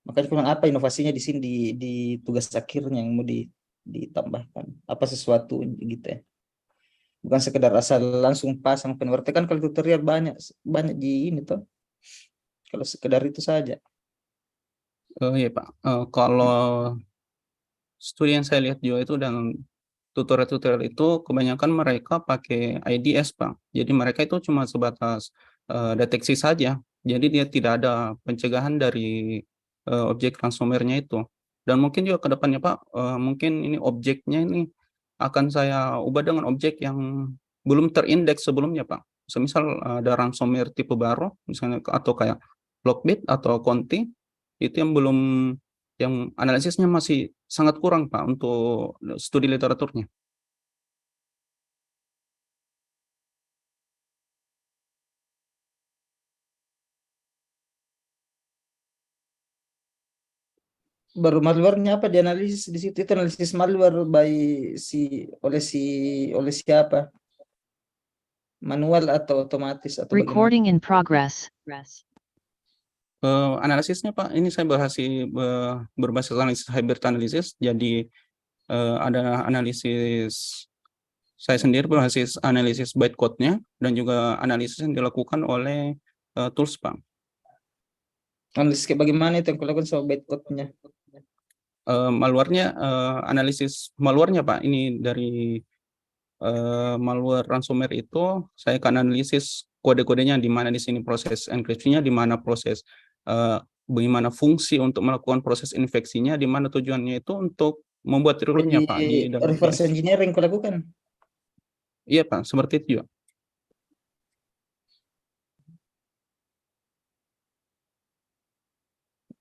Makanya cuma apa inovasinya di sini di tugas akhirnya yang mau ditambahkan apa sesuatu gitu ya. Bukan sekedar asal langsung pasang OpenWrt kan kalau tutorial banyak di ini tuh. Kalau sekedar itu saja. Iya Pak, kalau studi yang saya lihat juga itu dan tutorial-tutorial itu kebanyakan mereka pakai IDS Pak. Jadi mereka itu cuma sebatas deteksi saja. Jadi dia tidak ada pencegahan dari objek ransomware-nya itu. Dan mungkin juga ke depannya Pak, mungkin ini objeknya ini akan saya ubah dengan objek yang belum terindeks sebelumnya Pak. Semisal ada ransomware tipe baru, misalnya atau kayak Lockbit atau Conti, itu yang analisisnya masih sangat kurang Pak untuk studi literaturnya. Baru malwarenya apa dianalisis di situ, itu analisis malware oleh siapa? Manual atau otomatis atau bagaimana? Recording in progress. Analisisnya Pak, ini saya berbasis analisis hybrid analysis. Jadi ada analisis saya sendiri berbasis analisis bytecode-nya dan juga analisis yang dilakukan oleh tools Pak. Analisis kayak bagaimana itu yang kulakukan sama bytecode-nya? Malwarenya, analisis malwarenya Pak, ini dari malware ransomware itu saya akan analisis kode-kodenya, di mana di sini proses enkripsinya, di mana proses bagaimana fungsi untuk melakukan proses infeksinya, di mana tujuannya itu untuk membuat rule-nya Pak di dalam reverse IPS. engineering kulakukan. Iya Pak, seperti itu juga.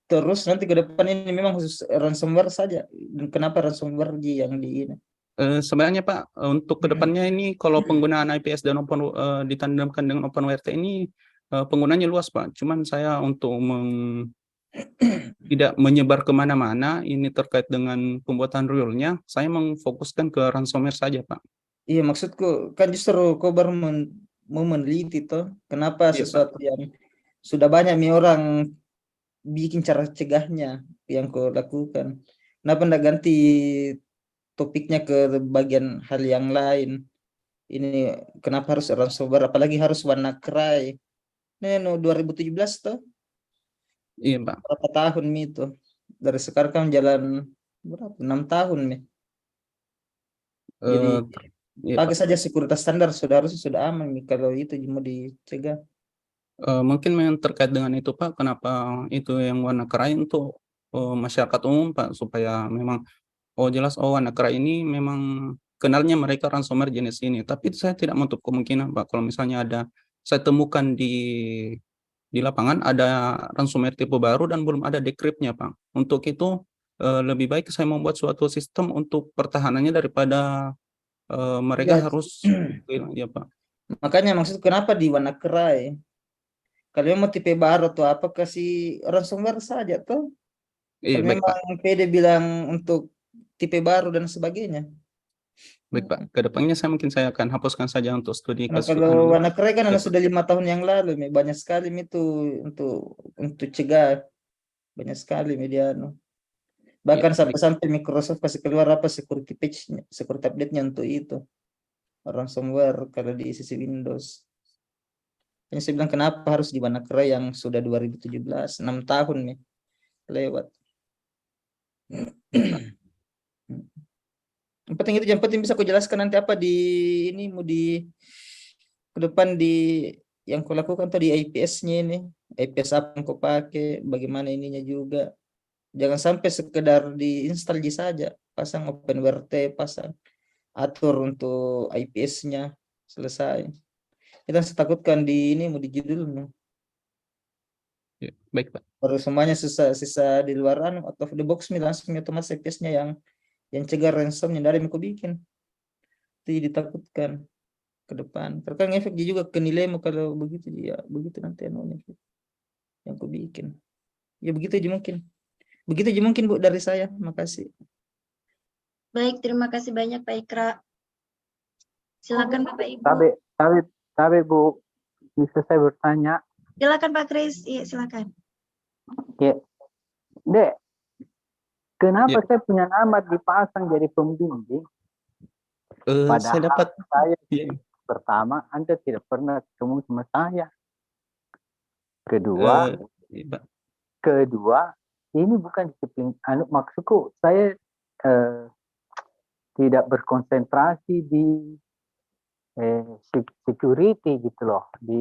Terus nanti ke depan ini memang khusus ransomware saja. Kenapa ransomware yang di ini? Sebenarnya Pak, untuk kedepannya ini kalau penggunaan IPS dan ditandemkan dengan OpenWrt ini penggunanya luas Pak. Cuman saya untuk tidak menyebar kemana-mana, ini terkait dengan pembuatan rule-nya, saya memfokuskan ke ransomware saja Pak. Iya, maksudku kan justru kau baru mau meneliti toh, kenapa Iya, Pak. sesuatu yang sudah banyak nih orang bikin cara cegahnya yang kau lakukan. Kenapa ndak ganti topiknya ke bagian hal yang lain? Ini kenapa harus ransomware, apalagi harus WannaCry? Ini 2017 toh, Iya Pak. berapa tahun itu? Dari sekarang kan jalan berapa? 6 tahun nih. Jadi Iya, pakai Pak. saja sekuritas standar harusnya sudah aman nih kalau itu mau dicegah. Mungkin yang terkait dengan itu Pak, kenapa itu yang WannaCry untuk masyarakat umum Pak, supaya memang jelas WannaCry ini memang kenalnya mereka ransomware jenis ini, tapi saya tidak menutup kemungkinan Pak, kalau misalnya saya temukan di lapangan ada ransomware tipe baru dan belum ada decrypt-nya Pak. Untuk itu lebih baik saya membuat suatu sistem untuk pertahanannya daripada mereka Ya, harus ya Pak. makanya maksud kenapa di WannaCry? Kalau mau tipe baru atau apa kasih ransomware saja tuh. Iya, Kalau baik Pak. memang PD bilang untuk tipe baru dan sebagainya. Baik Pak. Kedepannya saya akan hapuskan saja untuk studi Nah, kasus. kalau WannaCry kan Ya, ada Pak. sudah 5 tahun yang lalu, banyak sekali itu untuk cegah, banyak sekali media. Bahkan Ya, baik. sampai Microsoft kasih keluar apa security patch-nya, security update-nya untuk itu ransomware kalau di sisi Windows. Hanya saya bilang kenapa harus di WannaCry yang sudah 2017, 6 tahun nih lewat. Yang penting bisa aku jelaskan nanti apa di ini mau di ke depan di yang kau lakukan tadi IPS-nya ini, IPS apa yang kau pakai, bagaimana ininya juga. Jangan sampai sekedar diinstal saja, pasang OpenWrt, pasang atur untuk IPS-nya, selesai. Kita takutkan di ini mau di judulnya. Ya, baik Pak. Baru semuanya sisa di luaran out of the box nih langsung otomatis IPS-nya yang cegah ransom yang dari aku bikin. Itu ditakutkan ke depan. Karena kan efek juga ke nilaimu kalau begitu ya, begitu nanti anunya yang aku bikin. Ya begitu aja mungkin. Begitu aja mungkin Bu dari saya. Makasih. Baik, terima kasih banyak Pak Ikra. Silakan Bapak Ibu. Tapi Bu, bisa saya bertanya? Silakan Pak Kris. Iya, silakan. Ya, Dek, kenapa Ya. saya punya nama dipasang jadi pembimbing? Saya Padahal dapat. saya Ya. pertama, Anda tidak pernah ketemu sama saya. Kedua, Ya, Pak. ini bukan disiplin. Maksudku, saya tidak berkonsentrasi di security gitu loh. Di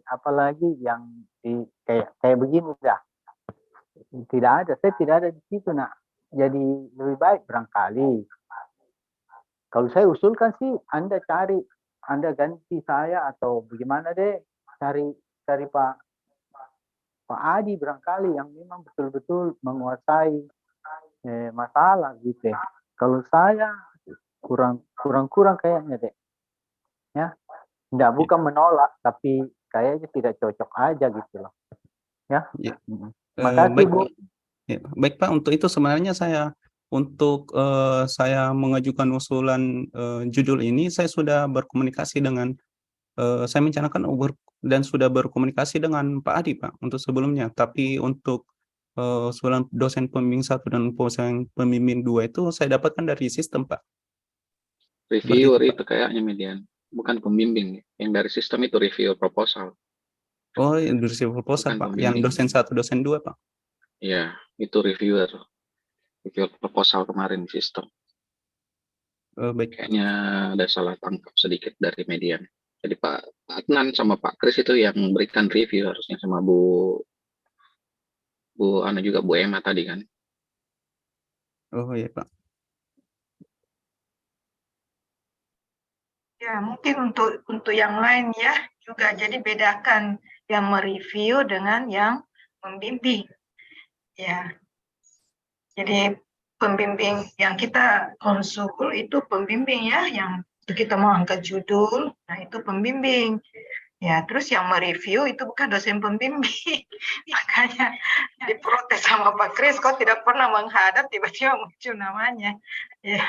apalagi yang di kayak begini dah. Tidak ada, saya tidak ada di situ nak. Jadi lebih baik barangkali. Kalau saya usulkan sih, Anda ganti saya atau bagaimana deh, cari Pak Adi barangkali yang memang betul-betul menguasai masalah gitu. Kalau saya kurang kayaknya deh, ya, bukan menolak, tapi kayaknya tidak cocok aja gitu loh, ya. Ya. Makasih Baik Bu. Pak. Ya, baik Pak, untuk itu sebenarnya saya mengajukan usulan judul ini, saya sudah berkomunikasi dengan saya mencanakan dan sudah berkomunikasi dengan Pak Adi Pak untuk sebelumnya. Tapi untuk usulan dosen pembimbing 1 dan dosen pembimbing 2 itu saya dapatkan dari sistem Pak. Reviewer Seperti itu, itu kayaknya Median, bukan pembimbing. Yang dari sistem itu review proposal, Oh, industri proposal bukan Pak, yang pembimbing. dosen 1, dosen 2 Pak. Ya, itu reviewer proposal kemarin di sistem. Baik. Kayaknya ada salah tangkap sedikit dari Median. Jadi Pak Adnan sama Pak Kris itu yang berikan review harusnya, sama Bu Ana juga Bu Emma tadi kan. Oh iya Pak. Ya, mungkin untuk yang lain ya juga. Jadi bedakan yang mereview dengan yang membimbing. Ya. Jadi pembimbing yang kita konsul itu pembimbing ya, yang kita mau angkat judul, nah itu pembimbing. Ya, terus yang mereview itu bukan dosen pembimbing. Makanya diprotes sama Pak Kris, kok tidak pernah menghadap, tiba-tiba muncul namanya. Ya.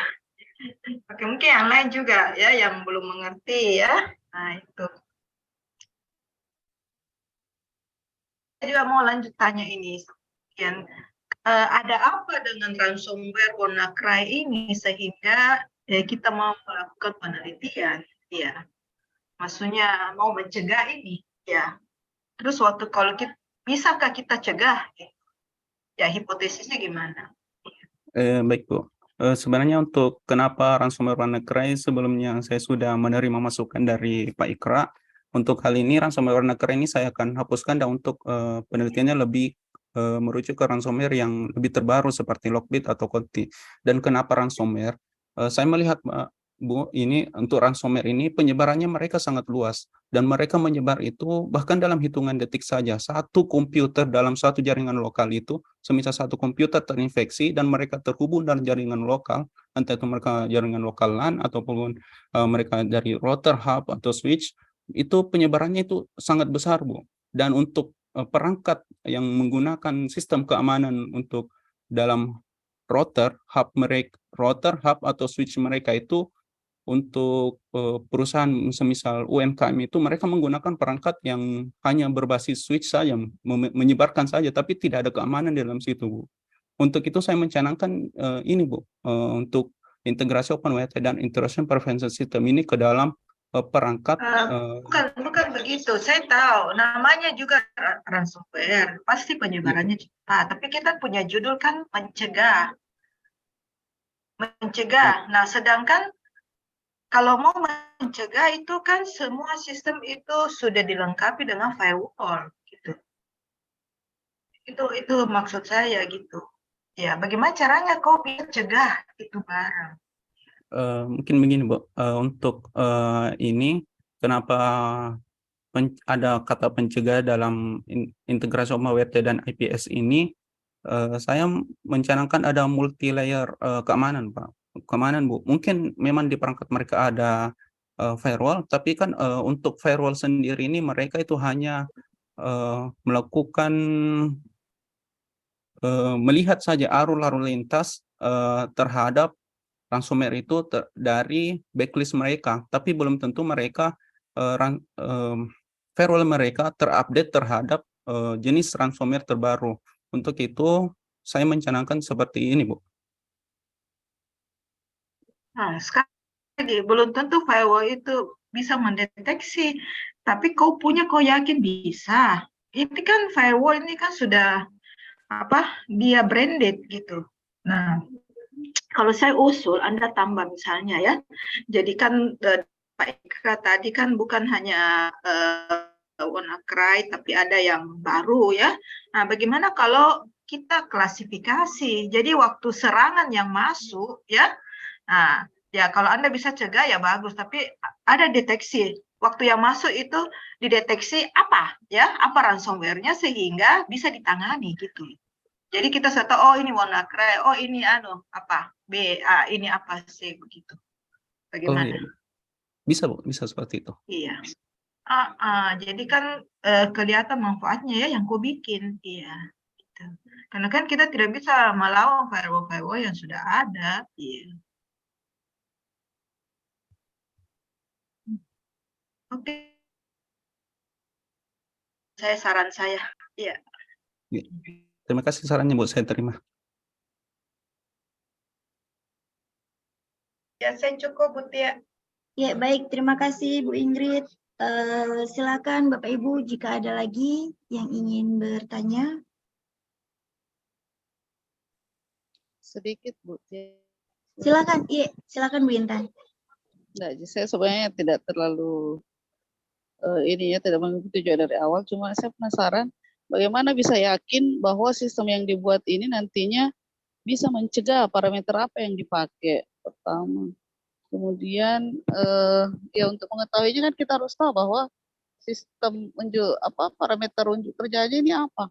Oke, mungkin yang lain juga ya yang belum mengerti ya. Nah, itu. Saya juga mau lanjut tanya ini. Ada apa dengan ransomware WannaCry ini sehingga kita mau melakukan penelitian? Ya, maksudnya mau mencegah ini. Ya, terus kalau bisakah kita cegah? Ya, hipotesisnya gimana? Baik Bu. Sebenarnya untuk kenapa ransomware WannaCry, sebelumnya saya sudah menerima masukan dari Pak Ikra. Untuk hal ini ransomware WannaCry ini saya akan hapuskan, dan untuk penelitiannya lebih merujuk ke ransomware yang lebih terbaru seperti Lockbit atau Conti. Dan kenapa ransomware? Saya melihat Bu, ini untuk ransomware ini penyebarannya mereka sangat luas, dan mereka menyebar itu bahkan dalam hitungan detik saja. Satu komputer dalam satu jaringan lokal itu, semisal satu komputer terinfeksi dan mereka terhubung dalam jaringan lokal, entah itu mereka jaringan lokal LAN ataupun mereka dari router, hub atau switch, itu penyebarannya itu sangat besar Bu. Dan untuk perangkat yang menggunakan sistem keamanan untuk dalam router, hub atau switch mereka itu, untuk perusahaan semisal UMKM itu mereka menggunakan perangkat yang hanya berbasis switch saja, menyebarkan saja, tapi tidak ada keamanan di dalam situ Bu. Untuk itu saya mencanangkan ini Bu, untuk integrasi OpenWrt dan Intrusion Prevention System ini ke dalam perangkat. Bukan begitu. Saya tahu namanya juga ransomware, pasti penyebarannya cepat. Tapi kita punya judul kan mencegah. Nah, sedangkan kalau mau mencegah itu kan semua sistem itu sudah dilengkapi dengan firewall gitu. Itu maksud saya gitu. Ya, bagaimana caranya kau bisa cegah itu barang? Mungkin begini Bu, untuk ini kenapa ada kata pencegah dalam integrasi OpenWrt dan IPS ini, saya mencanangkan ada multi layer keamanan Pak. Keamanan Bu, mungkin memang di perangkat mereka ada firewall, tapi kan untuk firewall sendiri ini mereka itu hanya melakukan melihat saja arus lalu lintas terhadap ransomware itu dari backlist mereka, tapi belum tentu mereka firewall mereka terupdate terhadap jenis ransomware terbaru. Untuk itu saya mencanangkan seperti ini Bu. Nah, sekali belum tentu firewall itu bisa mendeteksi, tapi kau yakin bisa. Ini kan firewall ini kan sudah dia branded gitu. Nah, kalau saya usul Anda tambah misalnya ya, jadikan Pak Ikra tadi kan bukan hanya WannaCry, tapi ada yang baru ya. Nah, bagaimana kalau kita klasifikasi? Jadi waktu serangan yang masuk ya, nah ya kalau Anda bisa cegah ya bagus, tapi ada deteksi. Waktu yang masuk itu dideteksi apa ransomware-nya sehingga bisa ditangani gitu. Jadi kita sudah tahu, oh ini WannaCry, oh ini B, A, ini C begitu. Bagaimana? Oh, iya. Bisa Bu, bisa seperti itu. Iya. Jadi kan kelihatan manfaatnya ya yang kau bikin. Iya. gitu. Karena kan kita tidak bisa melawan firewall yang sudah ada. Iya. Oke. Saran saya. Iya. Terima kasih sarannya, Bu. Saya terima. Ya, saya cukup, Bu Tia. Ya, baik. Terima kasih, Bu Ingrid. Silakan Bapak Ibu jika ada lagi yang ingin bertanya. Sedikit, Bu. Silakan, iya, silakan Bu Intan. Enggak, saya sebenarnya tidak terlalu ini ya, tidak mengikuti juga dari awal, cuma saya penasaran bagaimana bisa yakin bahwa sistem yang dibuat ini nantinya bisa mencegah parameter apa yang dipakai, pertama. Kemudian ya untuk mengetahuinya kan kita harus tahu bahwa sistem parameter unjuk kerjanya ini apa.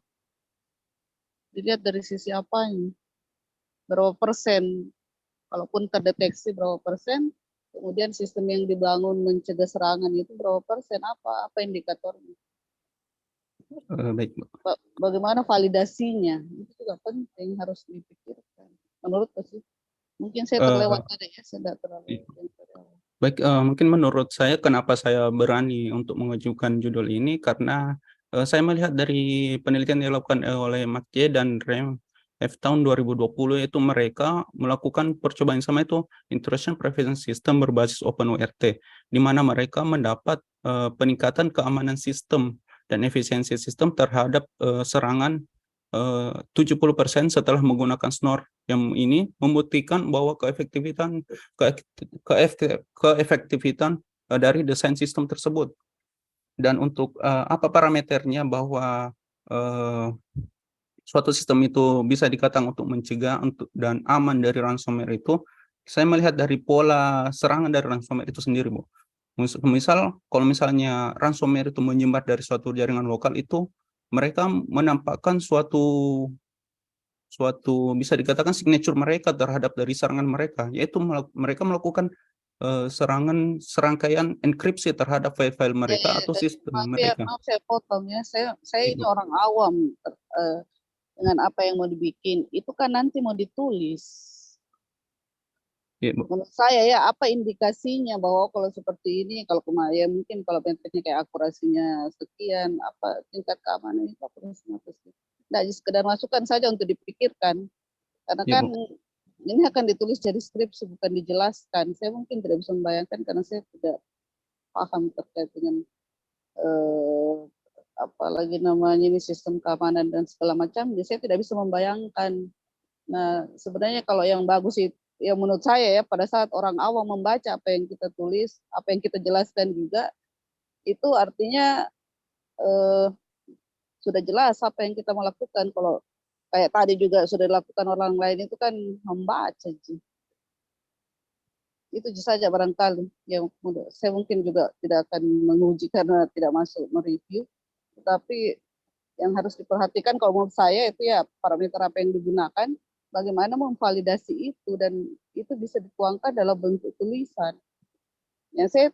Dilihat dari sisi apanya. Berapa persen, kalaupun terdeteksi berapa persen, kemudian sistem yang dibangun mencegah serangan itu berapa persen, apa indikatornya. Baik, Bu. Bagaimana validasinya, itu juga penting, harus dipikirkan. Menurut saya, mungkin saya terlewat tadi ya, saya tidak terlalu. Baik, mungkin menurut saya kenapa saya berani untuk mengajukan judul ini karena saya melihat dari penelitian yang dilakukan oleh McJ dan REMF tahun 2020 itu mereka melakukan percobaan yang sama, itu Intrusion Prevention System berbasis OpenWRT, di mana mereka mendapat peningkatan keamanan sistem dan efisiensi sistem terhadap serangan 70% setelah menggunakan SNOR. Yang ini membuktikan bahwa keefektifan dari desain sistem tersebut. Dan untuk apa parameternya bahwa suatu sistem itu bisa dikatakan untuk mencegah dan aman dari ransomware itu, saya melihat dari pola serangan dari ransomware itu sendiri, Bu. Misal, kalau misalnya ransomware itu menyebar dari suatu jaringan lokal itu, mereka menampakkan suatu bisa dikatakan signature mereka terhadap dari serangan mereka, yaitu mereka melakukan serangkaian enkripsi terhadap file-file mereka atau sistem mereka. Maaf saya potong ya, saya ini orang awam dengan apa yang mau dibikin, itu kan nanti mau ditulis. Ya, Bu. Menurut saya ya, apa indikasinya bahwa kalau seperti ini, kalau ya mungkin kalau metriknya kayak akurasinya sekian, apa tingkat keamanan itu akurasinya apa sih? Nah, sekedar masukan saja untuk dipikirkan, karena Ya, kan Bu. ini akan ditulis jadi skripsi, bukan dijelaskan. Saya mungkin tidak bisa membayangkan karena saya tidak paham terkait dengan apalagi namanya ini sistem keamanan dan segala macam. Jadi saya tidak bisa membayangkan. Nah, sebenarnya kalau yang bagus itu, yang menurut saya ya, pada saat orang awam membaca apa yang kita tulis, apa yang kita jelaskan juga, itu artinya sudah jelas apa yang kita mau lakukan. Kalau kayak tadi juga sudah dilakukan orang lain itu kan membaca. Itu saja barangkali yang saya mungkin juga tidak akan menguji karena tidak masuk mereview. Tetapi yang harus diperhatikan kalau menurut saya itu ya parameter apa yang digunakan, bagaimana memvalidasi itu, dan itu bisa dituangkan dalam bentuk tulisan. Ya, saya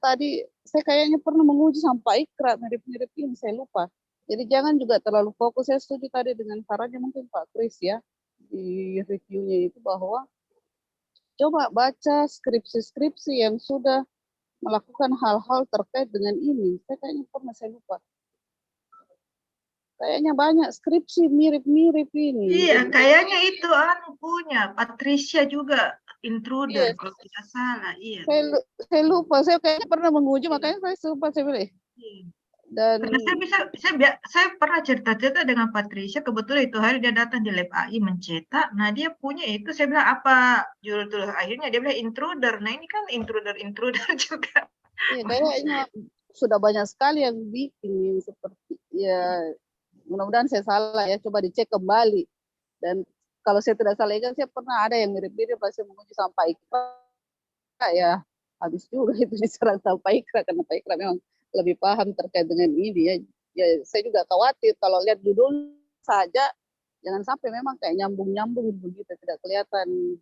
kayaknya pernah menguji sampai ikra mirip-mirip ini, saya lupa. Jadi jangan juga terlalu fokus. Saya setuju tadi dengan sarannya mungkin Pak Kris ya di reviewnya itu, bahwa coba baca skripsi-skripsi yang sudah melakukan hal-hal terkait dengan ini. Saya kayaknya pernah, saya lupa. Kayaknya banyak skripsi mirip-mirip ini. Iya, kayaknya itu punya Patricia juga intruder kalau tidak salah. Iya. Saya lupa, saya kayaknya pernah menguji, makanya saya lupa, saya bilang. Dan karena saya pernah cerita-cerita dengan Patricia, kebetulan itu hari dia datang di lab AI mencetak. Nah, dia punya itu, saya bilang apa judul tulis akhirnya, dia bilang intruder. Nah, ini kan intruder juga. Iya, kayaknya sudah banyak sekali yang bikin yang seperti ya. Mudah-mudahan saya salah ya, coba dicek kembali. Dan kalau saya tidak salah ingat, saya pernah ada yang mirip-mirip pas saya menguji sampai ikra, ya habis juga itu diserang sampai ikra, karena Pak Ikra memang lebih paham terkait dengan ini ya. Ya saya juga khawatir kalau lihat judul saja, jangan sampai memang kayak nyambung-nyambung begitu, tidak kelihatan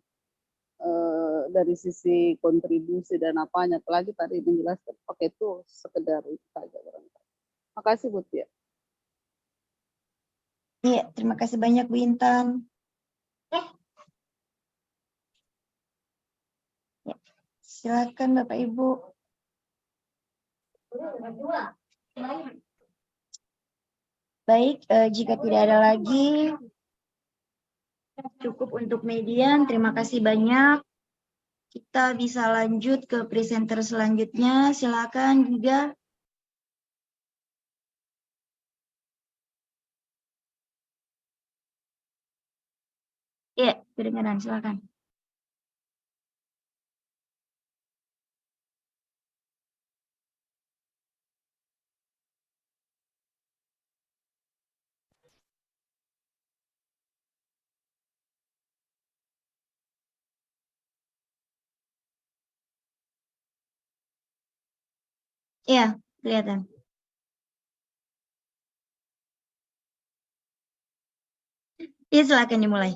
dari sisi kontribusi dan apanya. Apalagi tadi menjelaskan pakai itu sekedar itu saja. Makasih Bu Tia. Iya, terima kasih banyak Bu Intan. Ya, silakan Bapak Ibu. Baik, jika tidak ada lagi, cukup untuk median. Terima kasih banyak. Kita bisa lanjut ke presenter selanjutnya. Silakan juga. Iya, kedengaran. Silakan. Iya, kelihatan. Iya, silakan dimulai.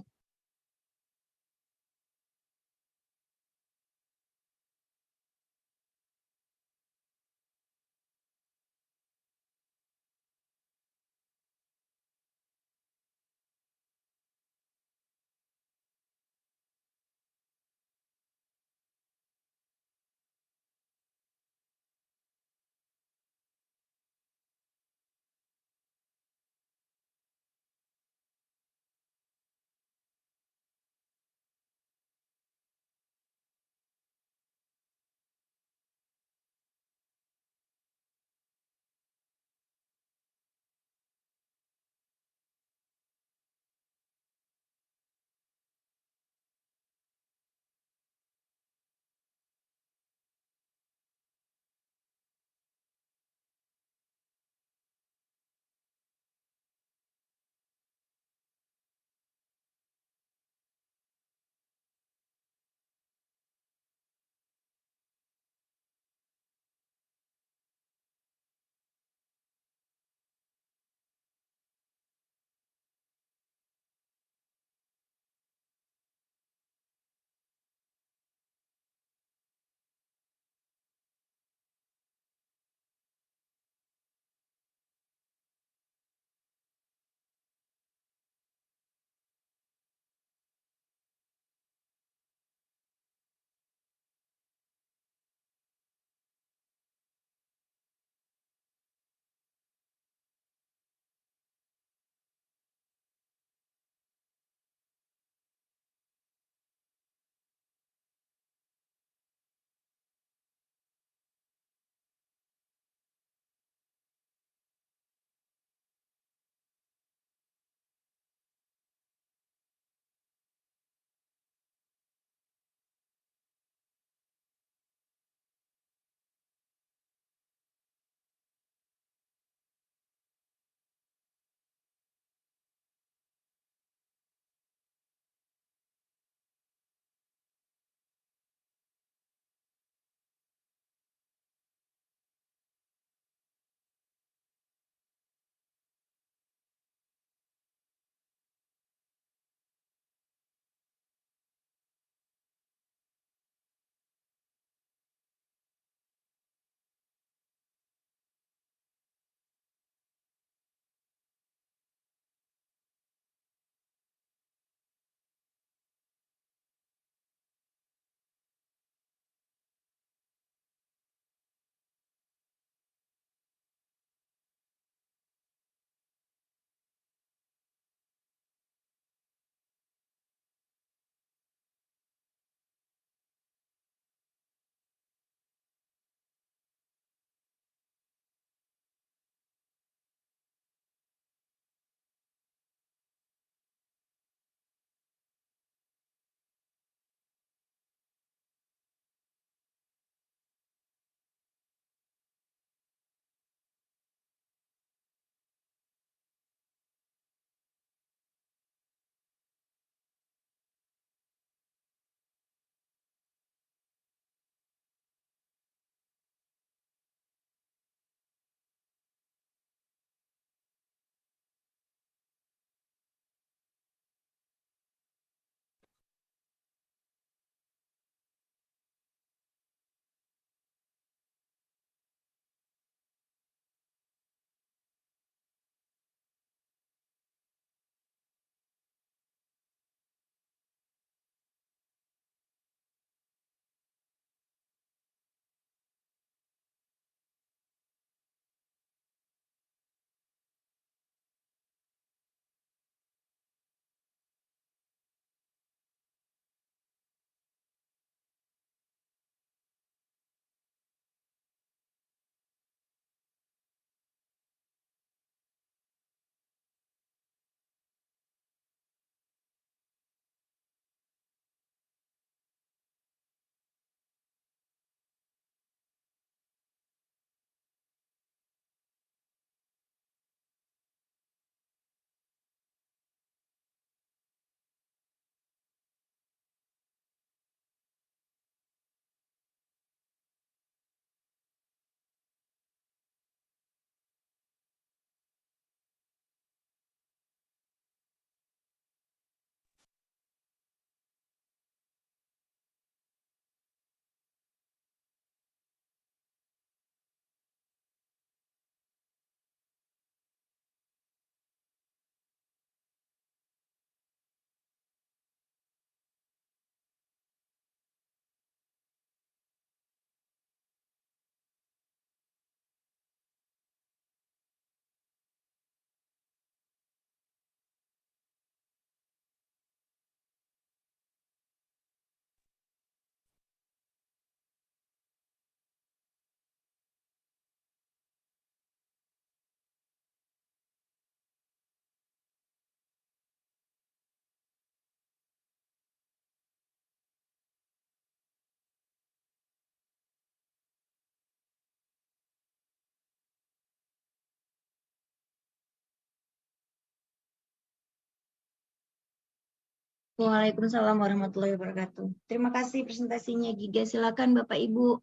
Waalaikumsalam warahmatullahi wabarakatuh. Terima kasih presentasinya Giga. Silakan Bapak Ibu.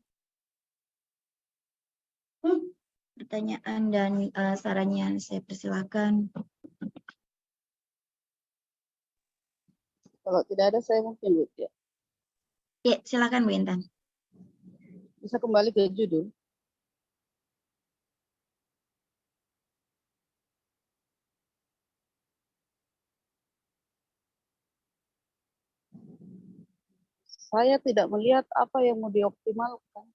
Pertanyaan dan sarannya saya persilakan. Kalau tidak ada saya mungkin Bu ya. Ya, silakan Bu Intan. Bisa kembali ke judul. Saya tidak melihat apa yang mau dioptimalkan.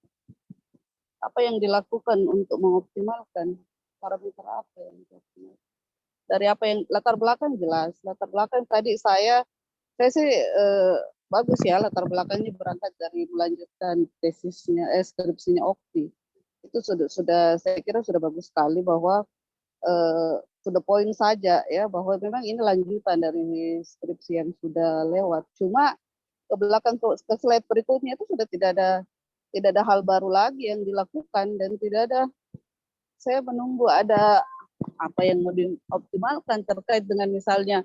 Apa yang dilakukan untuk mengoptimalkan, parameter apa yang dioptimalkan. Dari apa yang latar belakang jelas. Latar belakang tadi saya sih bagus ya latar belakangnya berangkat dari melanjutkan tesisnya, skripsinya Okti. Itu sudah saya kira sudah bagus sekali bahwa to the point saja ya bahwa memang ini lanjutan dari skripsi yang sudah lewat. Cuma ke belakang ke slide berikutnya itu sudah tidak ada hal baru lagi yang dilakukan dan tidak ada, saya menunggu ada apa yang mau dioptimalkan terkait dengan misalnya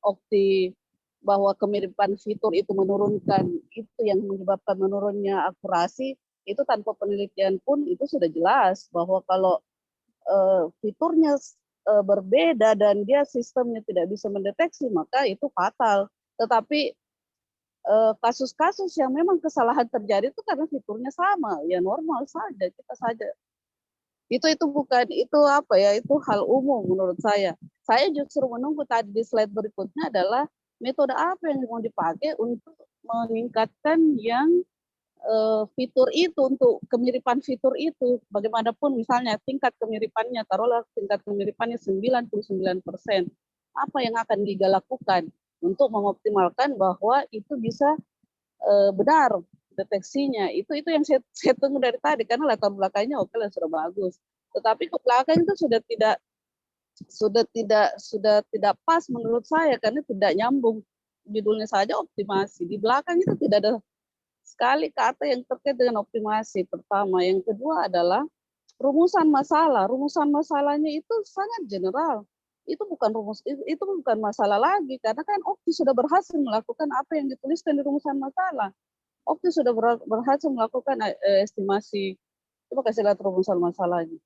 Okti bahwa kemiripan fitur itu menurunkan, itu yang menyebabkan menurunnya akurasi, itu tanpa penelitian pun itu sudah jelas bahwa kalau fiturnya berbeda dan dia sistemnya tidak bisa mendeteksi maka itu fatal. Tetapi kasus-kasus yang memang kesalahan terjadi itu karena fiturnya sama, ya normal saja, kita saja. Itu bukan, itu apa ya, itu hal umum menurut saya. Saya justru menunggu tadi di slide berikutnya adalah metode apa yang mau dipakai untuk meningkatkan yang fitur itu, untuk kemiripan fitur itu. Bagaimanapun misalnya tingkat kemiripannya, taruhlah tingkat kemiripannya 99%. Apa yang akan Giga lakukan untuk mengoptimalkan bahwa itu bisa benar deteksinya. Itu yang saya tunggu dari tadi, karena latar belakangnya oke lah, sudah bagus. Tetapi ke belakang itu sudah tidak pas menurut saya, karena tidak nyambung. Judulnya saja optimasi. Di belakang itu tidak ada sekali kata yang terkait dengan optimasi pertama. Yang kedua adalah rumusan masalah. Rumusan masalahnya itu sangat general. Itu bukan masalah lagi, karena kan Okti sudah berhasil melakukan apa yang dituliskan di rumusan masalah. Okti sudah berhasil melakukan estimasi. Coba kasih lihat rumusan masalahnya.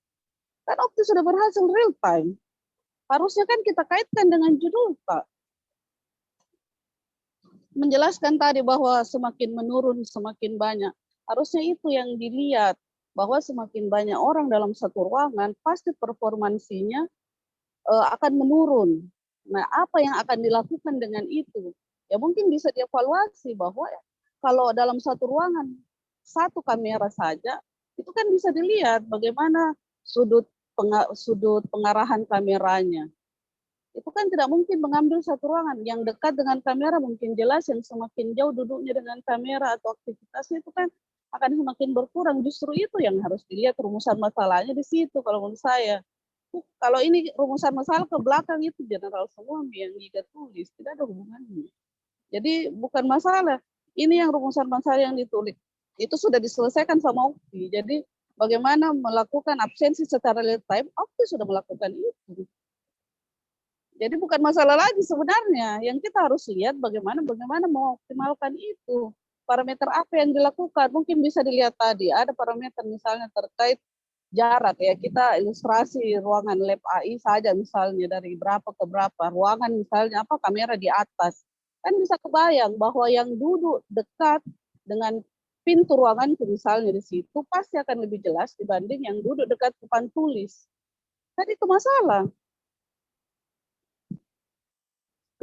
Kan Okti sudah berhasil real time. Harusnya kan kita kaitkan dengan judul, Pak. Menjelaskan tadi bahwa semakin menurun semakin banyak. Harusnya itu yang dilihat, bahwa semakin banyak orang dalam satu ruangan pasti performansinya akan menurun. Nah, apa yang akan dilakukan dengan itu? Ya mungkin bisa dievaluasi bahwa kalau dalam satu ruangan satu kamera saja, itu kan bisa dilihat bagaimana sudut pengarahan kameranya. Itu kan tidak mungkin mengambil satu ruangan. Yang dekat dengan kamera mungkin jelas, yang semakin jauh duduknya dengan kamera atau aktivitasnya itu kan akan semakin berkurang. Justru itu yang harus dilihat, rumusan masalahnya di situ kalau menurut saya. Kalau ini rumusan masalah ke belakang itu general semua yang Giga tulis, tidak ada hubungannya. Jadi bukan masalah. Ini yang rumusan masalah yang ditulis itu sudah diselesaikan sama Okti. Jadi bagaimana melakukan absensi secara real time, Okti sudah melakukan itu. Jadi bukan masalah lagi sebenarnya. Yang kita harus lihat bagaimana mengoptimalkan itu. Parameter apa yang dilakukan? Mungkin bisa dilihat tadi. Ada parameter misalnya terkait jarak ya. Kita ilustrasi ruangan lab AI saja misalnya dari berapa ke berapa. Ruangan misalnya apa, kamera di atas. Kan bisa kebayang bahwa yang duduk dekat dengan pintu ruangan itu misalnya di situ pasti akan lebih jelas dibanding yang duduk dekat papan tulis. Kan itu masalah.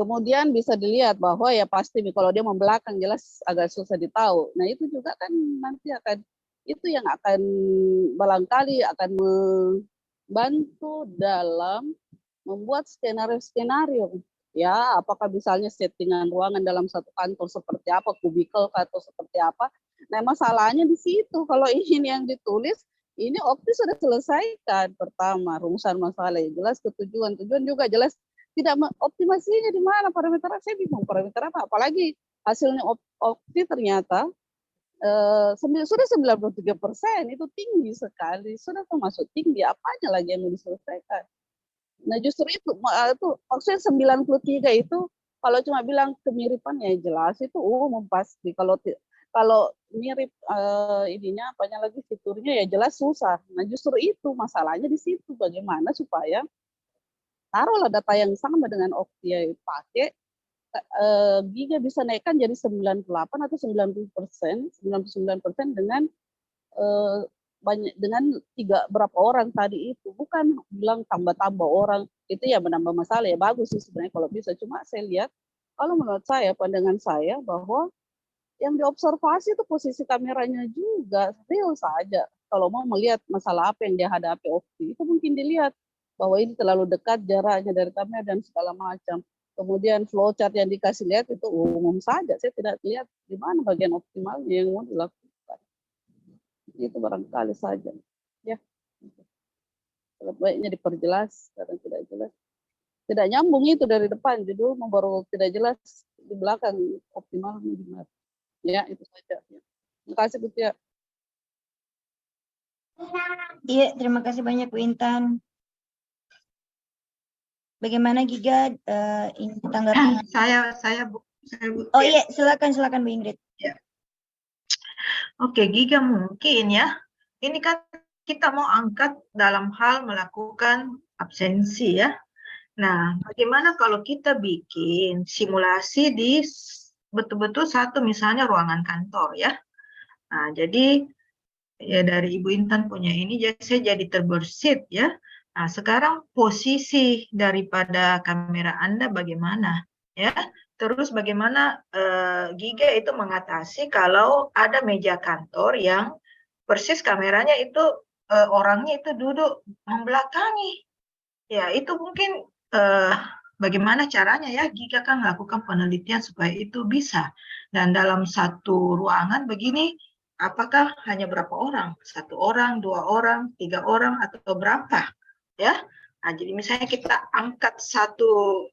Kemudian bisa dilihat bahwa ya pasti kalau dia membelakang jelas agak susah ditahu. Nah itu juga kan nanti itu yang akan barangkali akan membantu dalam membuat skenario-skenario. Ya, apakah misalnya settingan ruangan dalam satu kantor seperti apa, kubikel atau seperti apa. Nah masalahnya di situ, kalau ini yang ditulis, ini Okti sudah selesaikan pertama, rumusan masalah jelas, tujuan juga jelas. Tidak optimasinya di mana parameter, saya bingung parameter apa, apalagi hasilnya Okti ternyata sudah 93%, itu tinggi sekali, sudah termasuk tinggi, apanya lagi yang mau diselesaikan. Nah justru itu maksudnya 93 itu Kalau cuma bilang kemiripan ya jelas itu umum pasti. Kalau mirip ininya apanya lagi fiturnya ya jelas susah. Nah justru itu masalahnya di situ, bagaimana supaya taruhlah data yang sama dengan Oktia pakai Giga bisa naikkan jadi 98 atau 90%, 99% dengan banyak dengan berapa orang tadi itu, bukan bilang tambah-tambah orang itu ya menambah masalah. Ya bagus sih sebenarnya kalau bisa, cuma saya lihat kalau menurut saya, pandangan saya, bahwa yang diobservasi itu posisi kameranya juga real saja. Kalau mau melihat masalah apa yang dia hadapi Okti, itu mungkin dilihat bahwa ini terlalu dekat jaraknya dari kamera dan segala macam. Kemudian flowchart yang dikasih lihat itu umum saja. Saya tidak lihat di mana bagian optimalnya yang mau dilakukan. Itu barangkali saja. Ya, baiknya diperjelas karena tidak jelas. Tidak nyambung itu dari depan, judul baru tidak jelas di belakang optimal gimana. Ya, itu saja. Terima kasih, Bu Tia. Iya, terima kasih banyak Bu Intan. Bagaimana Giga ini tanggapan? Saya Bu Oh Tia. iya, silakan Bu Ingrid. Ya. Oke, Giga mungkin ya. Ini kan kita mau angkat dalam hal melakukan absensi ya. Nah, bagaimana kalau kita bikin simulasi di betul-betul satu misalnya ruangan kantor ya. Nah, jadi ya dari Ibu Intan punya ini saya jadi terbersit ya. Nah, sekarang posisi daripada kamera Anda bagaimana ya? Terus bagaimana Giga itu mengatasi kalau ada meja kantor yang persis kameranya itu orangnya itu duduk membelakangi. Ya, itu mungkin bagaimana caranya ya Giga kan melakukan penelitian supaya itu bisa. Dan dalam satu ruangan begini, apakah hanya berapa orang? 1 orang, 2 orang, 3 orang, atau berapa? Ya, nah, jadi misalnya kita angkat satu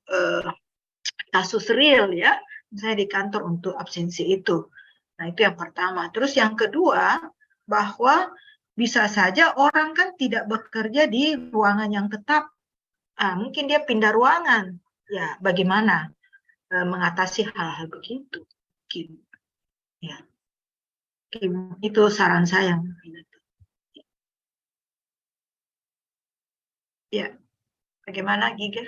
kasus real ya, misalnya di kantor untuk absensi itu. Nah, itu yang pertama. Terus yang kedua, bahwa bisa saja orang kan tidak bekerja di ruangan yang tetap. Mungkin dia pindah ruangan. Ya, bagaimana mengatasi hal-hal begitu? Mungkin. Ya, itu saran saya. Ya, bagaimana Giga?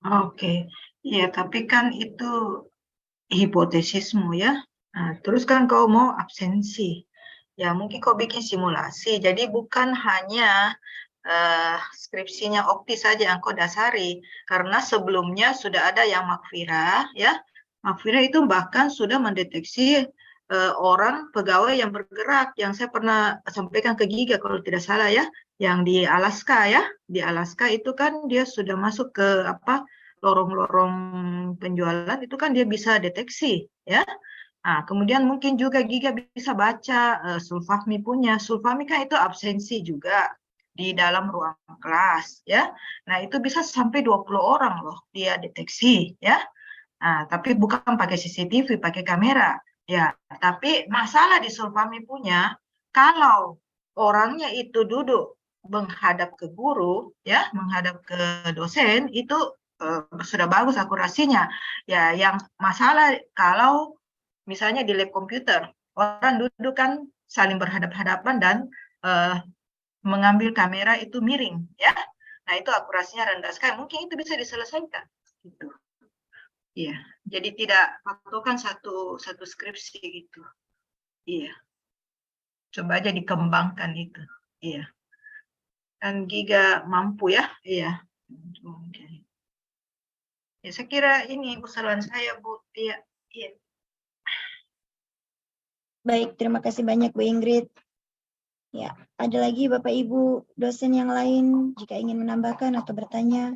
Oke, iya tapi kan itu hipotesismu ya. Nah, terus kan kau mau absensi. Ya mungkin kau bikin simulasi. Jadi bukan hanya skripsinya Okti saja yang kau dasari. Karena sebelumnya sudah ada yang Makfira ya. Makfira itu bahkan sudah mendeteksi orang pegawai yang bergerak yang saya pernah sampaikan ke Giga kalau tidak salah ya, yang di Alaska ya. Di Alaska itu kan dia sudah masuk ke apa lorong-lorong penjualan itu kan dia bisa deteksi ya. Nah, kemudian mungkin juga Giga bisa baca Sulfahmi punya. Sulfahmi kan itu absensi juga di dalam ruang kelas ya. Nah, itu bisa sampai 20 orang loh dia deteksi ya. Nah, tapi bukan pakai CCTV, pakai kamera. Ya, tapi masalah di Sulfahmi punya kalau orangnya itu duduk menghadap ke guru ya, menghadap ke dosen itu sudah bagus akurasinya. Ya, yang masalah kalau misalnya di lab komputer, orang duduk kan saling berhadap-hadapan dan mengambil kamera itu miring, ya. Nah, itu akurasinya rendah sekali. Mungkin itu bisa diselesaikan. Gitu. Iya, jadi tidak patokan satu skripsi gitu. Iya, coba aja dikembangkan itu. Iya, kan Giga mampu ya. Iya. Ya, saya kira ini usulan saya, Bu. Iya, iya. Baik, terima kasih banyak Bu Ingrid. Ya, ada lagi Bapak Ibu dosen yang lain jika ingin menambahkan atau bertanya.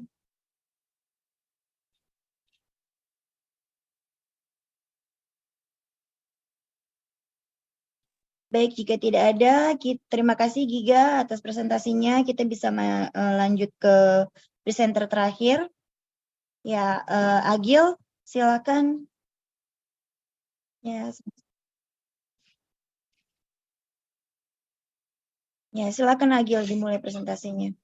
Baik, jika tidak ada, terima kasih Giga atas presentasinya. Kita bisa lanjut ke presenter terakhir. Ya, Agil, silakan. Ya, ya, silakan Agil dimulai presentasinya.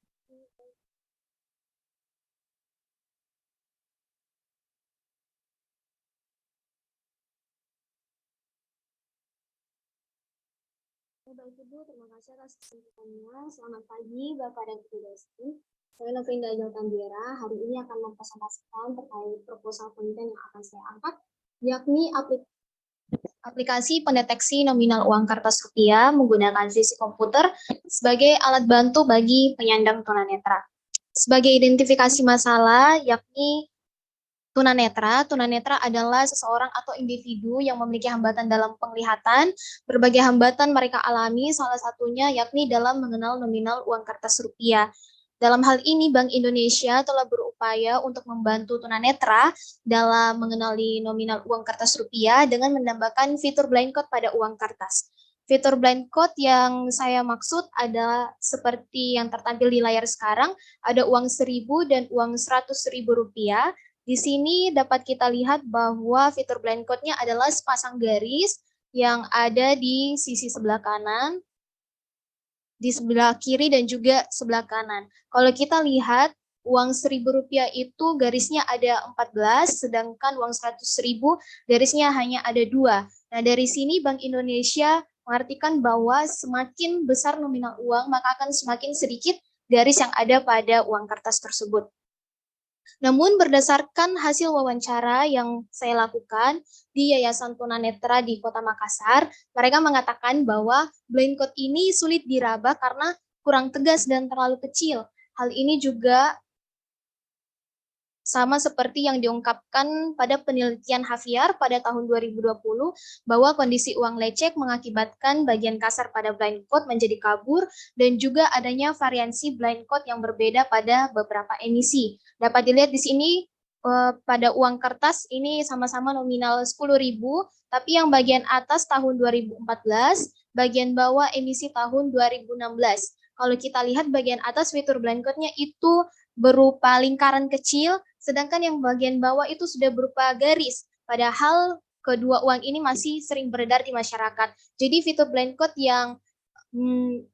Baik Ibu, terima kasih atas kesempatannya. Selamat pagi Bapak dan Ibu dosen. Saya Novinda Ajal Tandiera. Hari ini akan mempresentasikan terkait proposal konten yang akan saya angkat, yakni aplikasi pendeteksi nominal uang kertas rupiah menggunakan sisi komputer sebagai alat bantu bagi penyandang tunanetra. Sebagai identifikasi masalah, yakni tunanetra adalah seseorang atau individu yang memiliki hambatan dalam penglihatan. Berbagai hambatan mereka alami, salah satunya yakni dalam mengenal nominal uang kertas rupiah. Dalam hal ini, Bank Indonesia telah berupaya untuk membantu tunanetra dalam mengenali nominal uang kertas rupiah dengan menambahkan fitur blind code pada uang kertas. Fitur blind code yang saya maksud ada seperti yang tertampil di layar sekarang, ada uang 1.000 dan uang 100.000 rupiah. Di sini dapat kita lihat bahwa fitur blind code-nya adalah sepasang garis yang ada di sisi sebelah kanan, di sebelah kiri dan juga sebelah kanan. Kalau kita lihat uang 1.000 rupiah itu garisnya ada 14, sedangkan uang 100.000 garisnya hanya ada 2. Nah, dari sini Bank Indonesia mengartikan bahwa semakin besar nominal uang, maka akan semakin sedikit garis yang ada pada uang kertas tersebut. Namun berdasarkan hasil wawancara yang saya lakukan di Yayasan Tunanetra di Kota Makassar, mereka mengatakan bahwa blind code ini sulit diraba karena kurang tegas dan terlalu kecil. Hal ini juga sama seperti yang diungkapkan pada penelitian Hafiar pada tahun 2020 bahwa kondisi uang lecek mengakibatkan bagian kasar pada blind code menjadi kabur dan juga adanya variansi blind code yang berbeda pada beberapa emisi. Dapat dilihat di sini pada uang kertas ini sama-sama nominal 10.000, tapi yang bagian atas tahun 2014, bagian bawah emisi tahun 2016. Kalau kita lihat bagian atas fitur blind code-nya itu berupa lingkaran kecil, sedangkan yang bagian bawah itu sudah berupa garis. Padahal kedua uang ini masih sering beredar di masyarakat. Jadi fitur blind code yang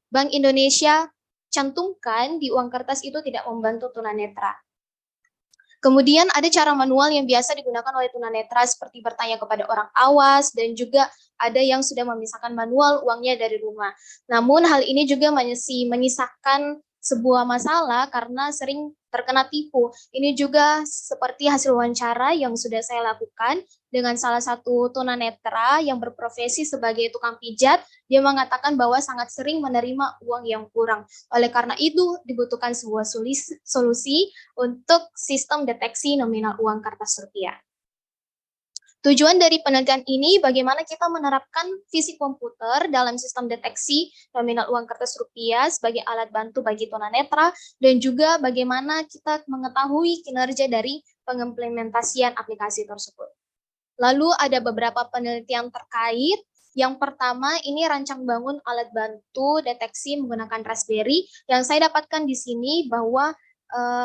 Bank Indonesia cantumkan di uang kertas itu tidak membantu tunanetra. Kemudian ada cara manual yang biasa digunakan oleh tunanetra seperti bertanya kepada orang awas dan juga ada yang sudah memisahkan manual uangnya dari rumah. Namun hal ini juga masih menyisakan sebuah masalah karena sering terkena tipu. Ini juga seperti hasil wawancara yang sudah saya lakukan dengan salah satu tunanetra yang berprofesi sebagai tukang pijat. Dia mengatakan bahwa sangat sering menerima uang yang kurang. Oleh karena itu, dibutuhkan sebuah solusi untuk sistem deteksi nominal uang kertas rupiah. Tujuan dari penelitian ini bagaimana kita menerapkan fisik komputer dalam sistem deteksi nominal uang kertas rupiah sebagai alat bantu bagi tunanetra, dan juga bagaimana kita mengetahui kinerja dari pengimplementasian aplikasi tersebut. Lalu ada beberapa penelitian terkait. Yang pertama, ini rancang bangun alat bantu deteksi menggunakan Raspberry. Yang saya dapatkan di sini bahwa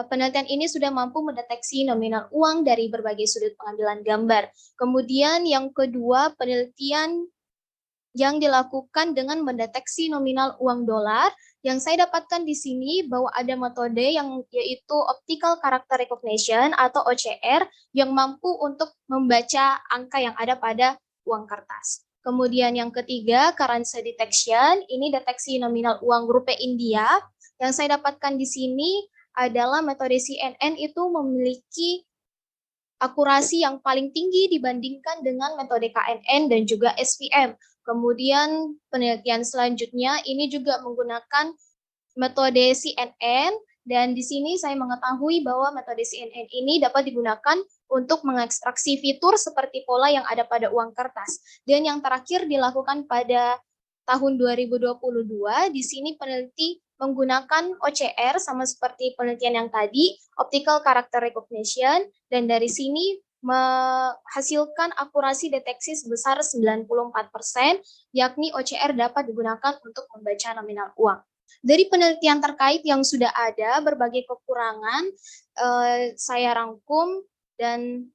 penelitian ini sudah mampu mendeteksi nominal uang dari berbagai sudut pengambilan gambar. Kemudian yang kedua, penelitian yang dilakukan dengan mendeteksi nominal uang dolar. Yang saya dapatkan di sini bahwa ada metode yang yaitu Optical Character Recognition atau OCR yang mampu untuk membaca angka yang ada pada uang kertas. Kemudian yang ketiga, currency detection, ini deteksi nominal uang rupiah India. Yang saya dapatkan di sini adalah metode CNN itu memiliki akurasi yang paling tinggi dibandingkan dengan metode KNN dan juga SVM. Kemudian penelitian selanjutnya ini juga menggunakan metode CNN, dan di sini saya mengetahui bahwa metode CNN ini dapat digunakan untuk mengekstraksi fitur seperti pola yang ada pada uang kertas. Dan yang terakhir dilakukan pada tahun 2022, di sini peneliti menggunakan OCR sama seperti penelitian yang tadi, Optical Character Recognition, dan dari sini menghasilkan akurasi deteksi sebesar 94%, yakni OCR dapat digunakan untuk membaca nominal uang. Dari penelitian terkait yang sudah ada, berbagai kekurangan saya rangkum, dan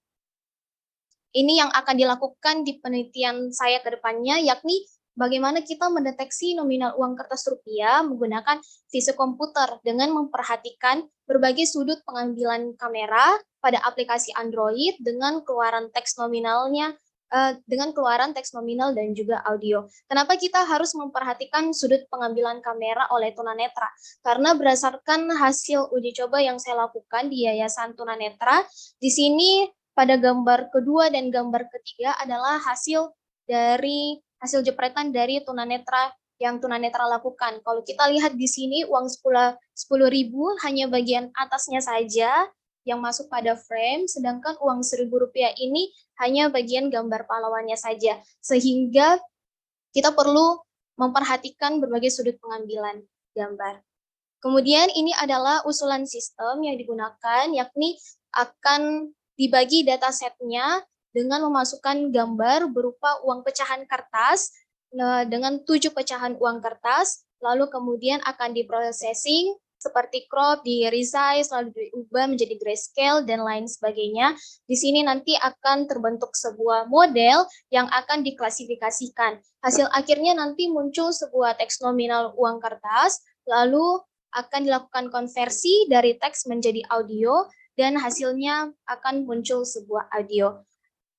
ini yang akan dilakukan di penelitian saya ke depannya, yakni bagaimana kita mendeteksi nominal uang kertas rupiah menggunakan fisik komputer dengan memperhatikan berbagai sudut pengambilan kamera pada aplikasi Android dengan keluaran teks nominalnya, dengan keluaran teks nominal dan juga audio. Kenapa kita harus memperhatikan sudut pengambilan kamera oleh tunanetra? Karena berdasarkan hasil uji coba yang saya lakukan di Yayasan Tunanetra, di sini pada gambar kedua dan gambar ketiga adalah hasil jepretan dari tunanetra yang tunanetra lakukan. Kalau kita lihat di sini uang 10.000 hanya bagian atasnya saja yang masuk pada frame, sedangkan uang Rp1.000 ini hanya bagian gambar pahlawannya saja. Sehingga kita perlu memperhatikan berbagai sudut pengambilan gambar. Kemudian ini adalah usulan sistem yang digunakan, yakni akan dibagi datasetnya dengan memasukkan gambar berupa uang pecahan kertas dengan 7 pecahan uang kertas, lalu kemudian akan diprocessing seperti crop, di resize, lalu diubah menjadi grayscale, dan lain sebagainya. Di sini nanti akan terbentuk sebuah model yang akan diklasifikasikan. Hasil akhirnya nanti muncul sebuah teks nominal uang kertas, lalu akan dilakukan konversi dari teks menjadi audio, dan hasilnya akan muncul sebuah audio.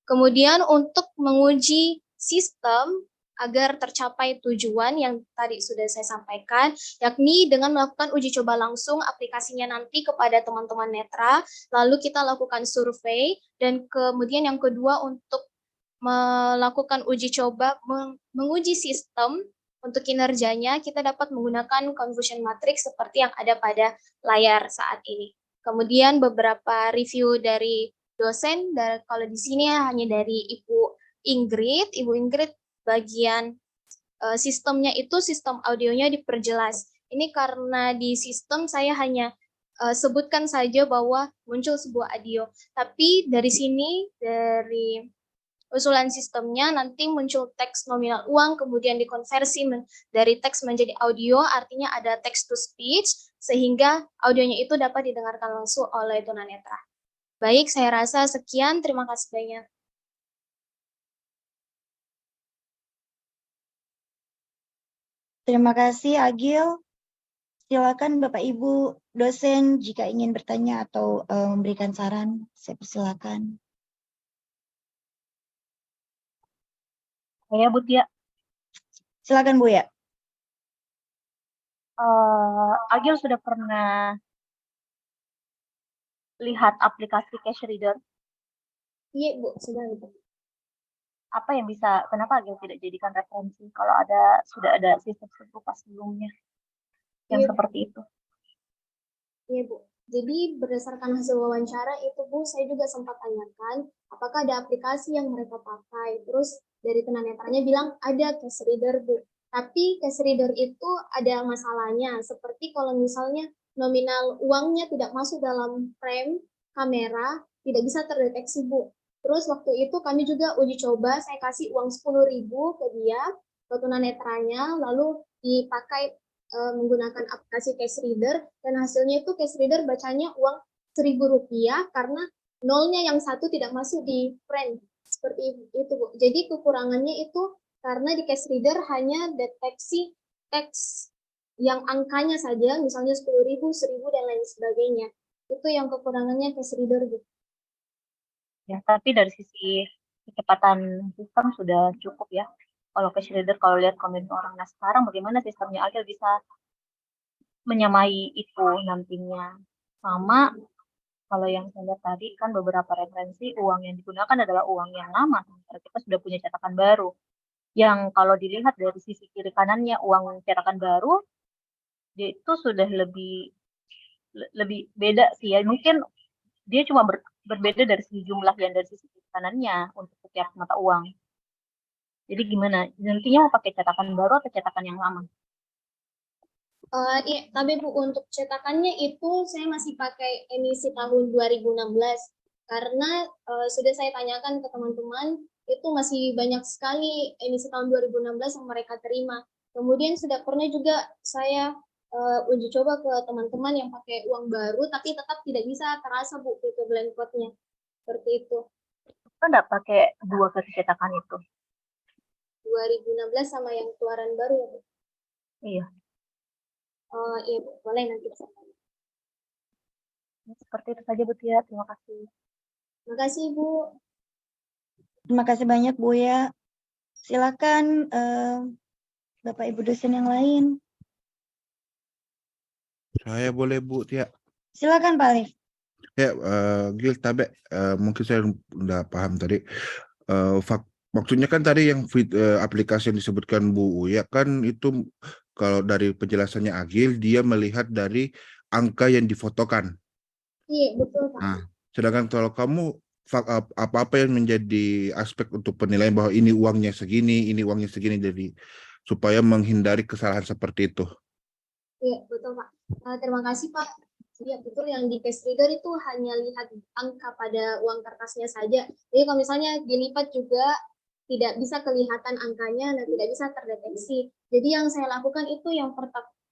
Kemudian untuk menguji sistem agar tercapai tujuan yang tadi sudah saya sampaikan, yakni dengan melakukan uji coba langsung aplikasinya nanti kepada teman-teman netra, lalu kita lakukan survei, dan kemudian yang kedua untuk melakukan uji coba, menguji sistem untuk kinerjanya, kita dapat menggunakan confusion matrix seperti yang ada pada layar saat ini. Kemudian beberapa review dari dosen, kalau di sini hanya dari Ibu Ingrid bagian sistemnya itu sistem audionya diperjelas. Ini karena di sistem saya hanya sebutkan saja bahwa muncul sebuah audio, tapi dari sini, dari usulan sistemnya nanti muncul teks nominal uang, kemudian dikonversi dari teks menjadi audio, artinya ada text to speech, sehingga audionya itu dapat didengarkan langsung oleh tunanetra. Baik, saya rasa sekian. Terima kasih banyak. Terima kasih, Agil. Silakan Bapak Ibu dosen jika ingin bertanya atau memberikan saran, saya persilakan. Saya Bu Tia. Silakan Bu ya. Agil sudah pernah lihat aplikasi cash reader? Iya, Bu, sudah itu. Apa yang bisa, kenapa Agil tidak jadikan referensi kalau sudah ada sistem serupa sebelumnya yang Iya, seperti itu? Iya, Bu. Jadi berdasarkan hasil wawancara itu, Bu, saya juga sempat tanyakan apakah ada aplikasi yang mereka pakai. Terus dari tunanetranya bilang ada cash reader, Bu. Tapi cash reader itu ada masalahnya. Seperti kalau misalnya nominal uangnya tidak masuk dalam frame kamera, tidak bisa terdeteksi, Bu. Terus waktu itu kami juga uji coba, saya kasih uang 10.000 ke dia, ke tunanetranya, lalu dipakai menggunakan aplikasi cash reader, dan hasilnya itu cash reader bacanya uang Rp1.000 karena nolnya yang satu tidak masuk di frame. Seperti itu, Bu. Jadi kekurangannya itu karena di cash reader hanya deteksi teks yang angkanya saja, misalnya 10.000, 1.000, dan lain sebagainya. Itu yang kekurangannya cash reader, Bu. Ya, tapi dari sisi kecepatan sistem sudah cukup ya. Kalau cash reader, kalau lihat komen orang, nah sekarang bagaimana sistemnya Agil bisa menyamai itu nantinya? Sama kalau yang saya lihat tadi kan beberapa referensi uang yang digunakan adalah uang yang lama, sementara kita sudah punya cetakan baru. Yang kalau dilihat dari sisi kiri kanannya uang cetakan baru, dia itu sudah lebih beda sih ya. Mungkin dia cuma berbeda dari sisi jumlah yang dari sisi kiri kanannya untuk setiap mata uang. Jadi gimana? Nantinya mau pakai cetakan baru atau cetakan yang lama? Iya, tapi Bu, untuk cetakannya itu saya masih pakai emisi tahun 2016 karena sudah saya tanyakan ke teman-teman itu masih banyak sekali emisi tahun 2016 yang mereka terima. Kemudian sudah pernah juga saya uji coba ke teman-teman yang pakai uang baru tapi tetap tidak bisa terasa, Bu, itu blank code-nya. Seperti itu. Kita nggak pakai dua versi cetakan itu? 2016 sama yang keluaran baru ya, Bu? Iya. Iya, Bu. Boleh nanti bisa. Seperti itu saja, Bu Tia. Terima kasih. Terima kasih, Bu. Terima kasih banyak, Bu ya. Silakan Bapak Ibu dosen yang lain. Saya boleh, Bu Tia. Silakan, Pak Alif. Ya, Gil Tabe, mungkin saya udah paham tadi. Maksudnya kan tadi yang aplikasi yang disebutkan Bu Uya kan itu kalau dari penjelasannya Agil, dia melihat dari angka yang difotokan. Iya, betul, Pak. Nah, sedangkan kalau kamu apa-apa yang menjadi aspek untuk penilaian bahwa ini uangnya segini, jadi supaya menghindari kesalahan seperti itu. Iya, betul, Pak. Terima kasih, Pak. Iya, betul, yang di cash reader itu hanya lihat angka pada uang kertasnya saja. Jadi kalau misalnya dilipat juga tidak bisa kelihatan angkanya dan tidak bisa terdeteksi. Jadi yang saya lakukan itu yang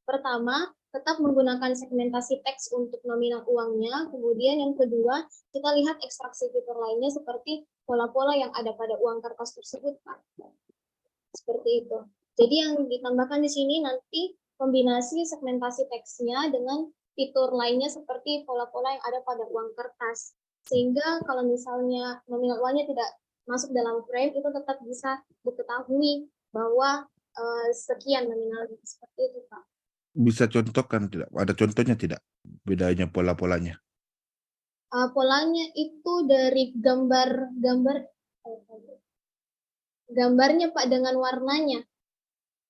pertama, tetap menggunakan segmentasi teks untuk nominal uangnya. Kemudian yang kedua, kita lihat ekstraksi fitur lainnya seperti pola-pola yang ada pada uang kertas tersebut, Pak. Seperti itu. Jadi yang ditambahkan di sini nanti kombinasi segmentasi teksnya dengan fitur lainnya seperti pola-pola yang ada pada uang kertas. Sehingga kalau misalnya nominal uangnya tidak masuk dalam frame, itu tetap bisa diketahui bahwa sekian nominalnya. Seperti itu, Pak. Bisa contohkan tidak? Ada contohnya tidak? Bedanya pola-polanya? Polanya itu dari gambarnya, Pak, dengan warnanya.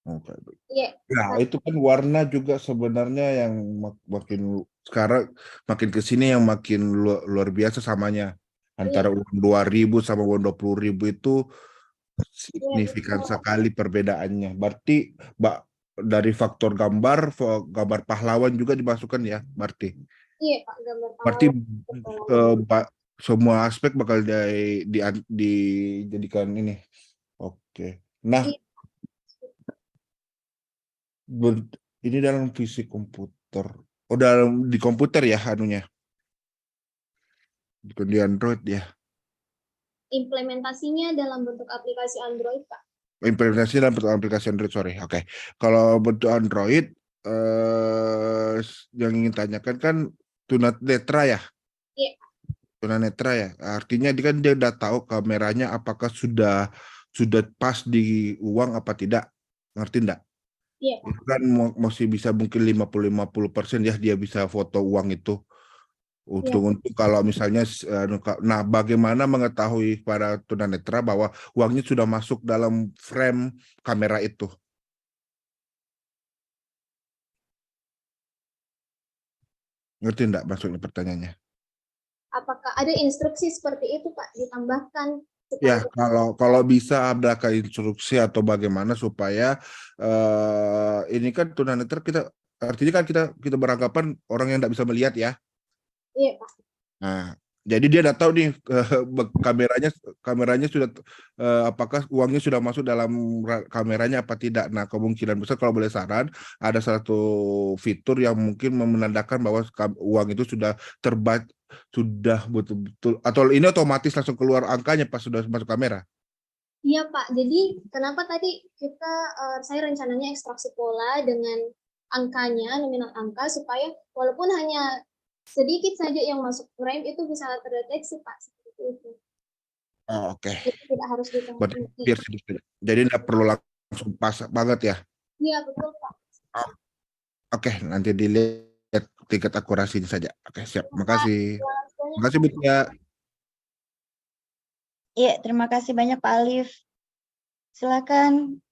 Oke. Iya. Nah, itu kan warna juga sebenarnya yang makin sekarang makin ke sini yang makin luar biasa samanya. Antara uang 2.000 sama uang 20.000 itu signifikan sekali perbedaannya. Berarti dari faktor gambar pahlawan juga dimasukkan ya, berarti. Iya, Pak, gambar Berarti pahlawan. semua aspek bakal dijadikan ini. Oke. Nah, ini dalam fisik komputer. Oh, di komputer ya anunya. Bukan di Android ya. Implementasinya dalam bentuk aplikasi Android, Pak. Implementasi dalam bentuk aplikasi Android, sorry. Oke. Kalau bentuk Android, yang ingin tanyakan kan tunanetra ya? Iya. Tunanetra ya. Artinya dia udah tahu kameranya apakah sudah pas di uang apa tidak. Ngerti enggak? Iya. Itu kan masih bisa mungkin 50-50% ya dia bisa foto uang itu. Untuk kalau misalnya, nah bagaimana mengetahui para tunanetra bahwa uangnya sudah masuk dalam frame kamera itu? Ngerti enggak maksudnya pertanyaannya? Apakah ada instruksi seperti itu Pak ditambahkan Ya, supaya kalau bisa ada instruksi atau bagaimana supaya ini kan tunanetra kita, artinya kan kita beranggapan orang yang tidak bisa melihat ya. iya Pak. Nah, jadi dia udah tahu nih kameranya sudah apakah uangnya sudah masuk dalam kameranya apa tidak. Nah, kemungkinan besar kalau boleh saran ada satu fitur yang mungkin menandakan bahwa uang itu sudah sudah betul-betul, atau ini otomatis langsung keluar angkanya pas sudah masuk kamera. Iya Pak, jadi kenapa tadi saya rencananya ekstraksi pola dengan angkanya, nominal angka, supaya walaupun hanya sedikit saja yang masuk frame itu bisa terdeteksi Pak, seperti itu. Oh, oke. Jadi tidak harus Berarti ditunggu. biar sedikit. Jadi tidak perlu langsung pas banget ya. Iya betul Pak. Oke, nanti dilihat tingkat akurasinya saja. Oke, siap. Makasih. Makasih Bu Tia. Iya, terima kasih banyak Pak Alif. Silakan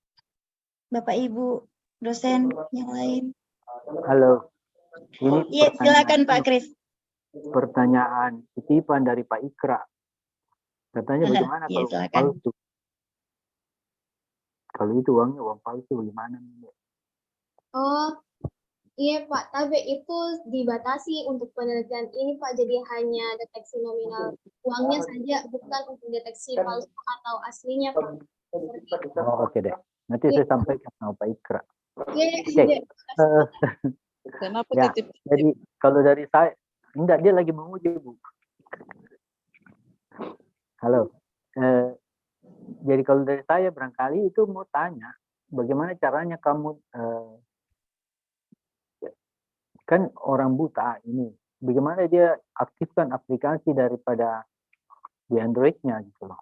Bapak Ibu dosen yang lain. Halo, ini Iya, silakan Pak Kris. pertanyaan titipan dari Pak Ikra. Katanya bagaimana Iya, kalau silakan. palsu? Kalau itu uangnya uang palsu bagaimana? Oh, iya Pak, tapi itu dibatasi untuk penelitian ini Pak, jadi hanya deteksi nominal uangnya saja, bukan untuk deteksi palsu atau aslinya Pak. Oh, oke deh. Nanti saya sampaikan sama Pak Ikra. Oke. Kenapa Ya, jadi kalau dari saya, enggak, dia lagi menguji, Bu. Halo. Jadi kalau dari saya barangkali itu mau tanya, bagaimana caranya kamu, kan orang buta ini, bagaimana dia aktifkan aplikasi daripada di Android-nya gitu loh.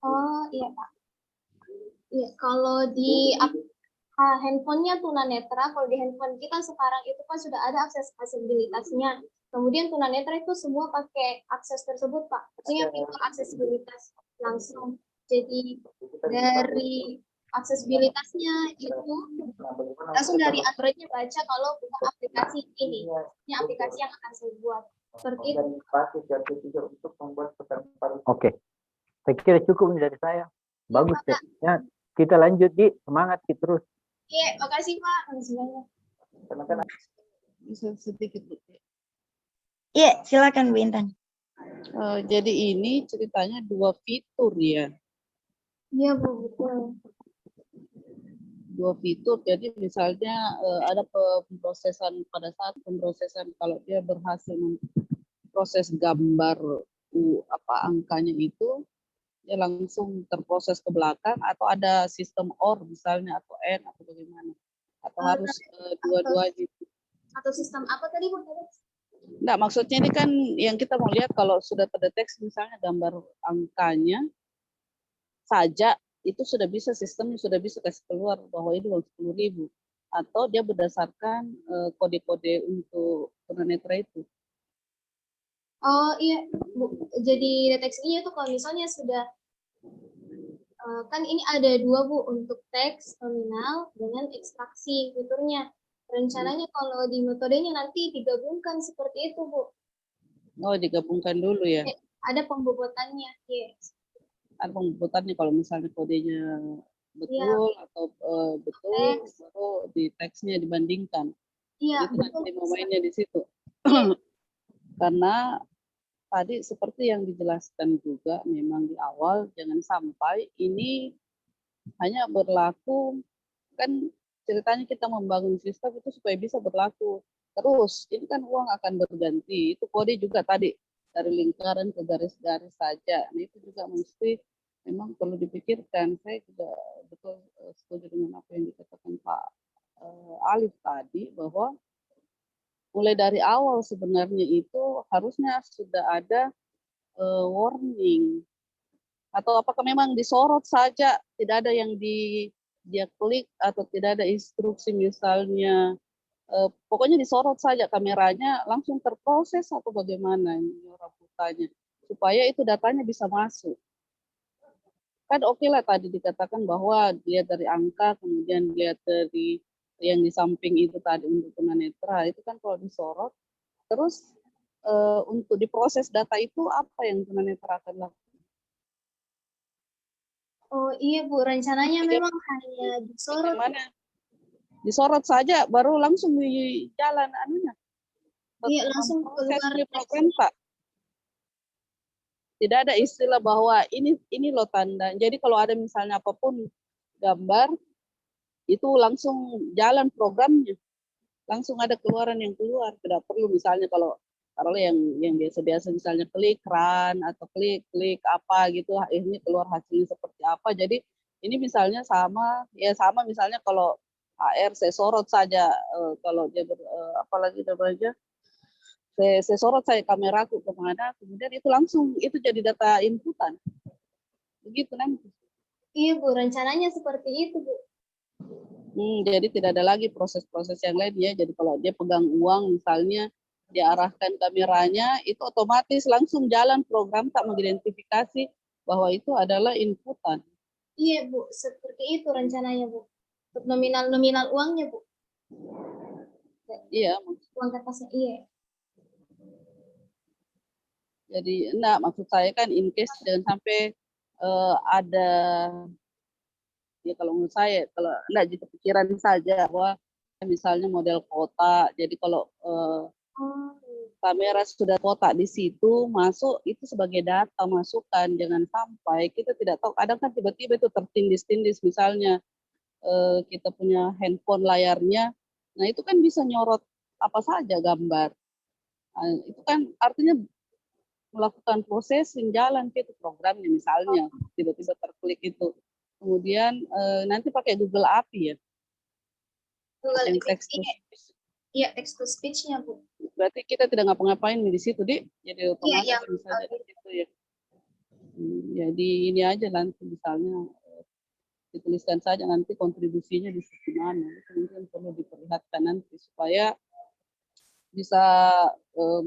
Oh iya Pak. Iya, kalau di handphonenya tunanetra, kalau di handphone kita sekarang itu kan sudah ada aksesibilitasnya. Kemudian tunanetra itu semua pakai akses tersebut Pak. Artinya fitur aksesibilitas langsung. Jadi dari aksesibilitasnya itu langsung dari Android-nya baca kalau bukan aplikasi ini. Ini aplikasi yang akan saya buat. Seperti itu. Oke. Saya kira cukup dari saya. Bagus deh. Ya, kita lanjut di semangat terus. Iya, makasih Pak. Makasih banyak. Bisa sedikit Bu. Iya, silakan Bu Intan. Jadi ini ceritanya 2 fitur ya. Iya Bu, betul. 2 fitur. Jadi misalnya ada pemrosesan, pada saat pemrosesan kalau dia berhasil memproses gambar angkanya itu, dia langsung terproses ke belakang, atau ada sistem OR misalnya, atau N atau bagaimana, atau harus dua-duanya. Atau sistem apa tadi Bu? Enggak, maksudnya ini kan yang kita mau lihat kalau sudah terdeteksi misalnya gambar angkanya saja, itu sudah bisa, sistemnya sudah bisa kasih keluar bahwa ini uang 10.000, atau dia berdasarkan kode-kode untuk tunanetra itu. Oh iya Bu, jadi deteksinya itu kalau misalnya sudah kan ini ada 2 Bu, untuk teks nominal dengan ekstraksi fiturnya. Rencananya kalau di metodenya nanti digabungkan seperti itu Bu. Oh, digabungkan dulu ya. Ada pembobotannya, yes. Ada pembobotannya kalau misalnya kodenya betul atau betul, baru di teksnya dibandingkan. Iya, itu nanti mau mainnya di situ. Karena tadi seperti yang dijelaskan juga memang di awal, jangan sampai ini hanya berlaku, kan ceritanya kita membangun sistem itu supaya bisa berlaku terus. Ini kan uang akan berganti, itu kode juga tadi dari lingkaran ke garis-garis saja. Nah itu juga mesti memang perlu dipikirkan. Saya juga betul setuju dengan apa yang dikatakan Pak Alif tadi, bahwa mulai dari awal sebenarnya itu harusnya sudah ada warning, atau apakah memang disorot saja, tidak ada yang dia klik, atau tidak ada instruksi misalnya pokoknya disorot saja kameranya langsung terproses atau bagaimana ini orang butanya supaya itu datanya bisa masuk. Kan oke lah tadi dikatakan bahwa dilihat dari angka, kemudian dilihat dari yang di samping itu tadi untuk tunanetra, itu kan kalau disorot, terus untuk diproses data itu apa yang tunanetra akan lakukan? Oh iya Bu, rencananya memang hanya disorot. Bagaimana? Disorot saja, baru langsung di jalan anunya. Iya, langsung Proses keluar. di program, Pak. Tidak ada istilah bahwa ini loh tanda. Jadi kalau ada misalnya apapun gambar, itu langsung jalan programnya. Langsung ada keluaran yang keluar. Tidak perlu misalnya kalau yang biasa-biasa misalnya klik run atau klik apa gitu, ini keluar hasilnya seperti apa. Jadi ini misalnya sama misalnya kalau HR saya sorot saja, kalau dia apalagi namanya, saya sorot saya kameraku kemana, kemudian itu langsung itu jadi data inputan, begitu nanti. Iya Bu, rencananya seperti itu Bu. Jadi tidak ada lagi proses-proses yang lain ya. Jadi kalau dia pegang uang misalnya, diarahkan kameranya, itu otomatis langsung jalan program tak mengidentifikasi bahwa itu adalah inputan. Iya Bu, seperti itu rencananya Bu. Untuk nominal uangnya Bu. Iya. Uang kertasnya iya. Jadi enggak, maksud saya kan in case jangan sampai ada, ya kalau menurut saya, kalau enggak jadi pikiran saja bahwa misalnya model kota, jadi kalau kamera sudah kotak di situ, masuk itu sebagai data masukan, jangan sampai kita tidak tahu, kadang kan tiba-tiba itu tertindis-tindis misalnya kita punya handphone layarnya, nah itu kan bisa nyorot apa saja gambar. Nah, itu kan artinya melakukan processing jalan ke itu programnya misalnya, tiba-tiba terklik itu. Kemudian nanti pakai Google API ya. Google yang text to speech. Iya, text to speech-nya Bu. Berarti kita tidak ngapa-ngapain di situ, Dik. Jadi otomatis Iya, bisa dari situ ya. Jadi ini aja nanti misalnya dituliskan saja nanti kontribusinya di sisi mana. Itu mungkin perlu diperlihatkan nanti supaya bisa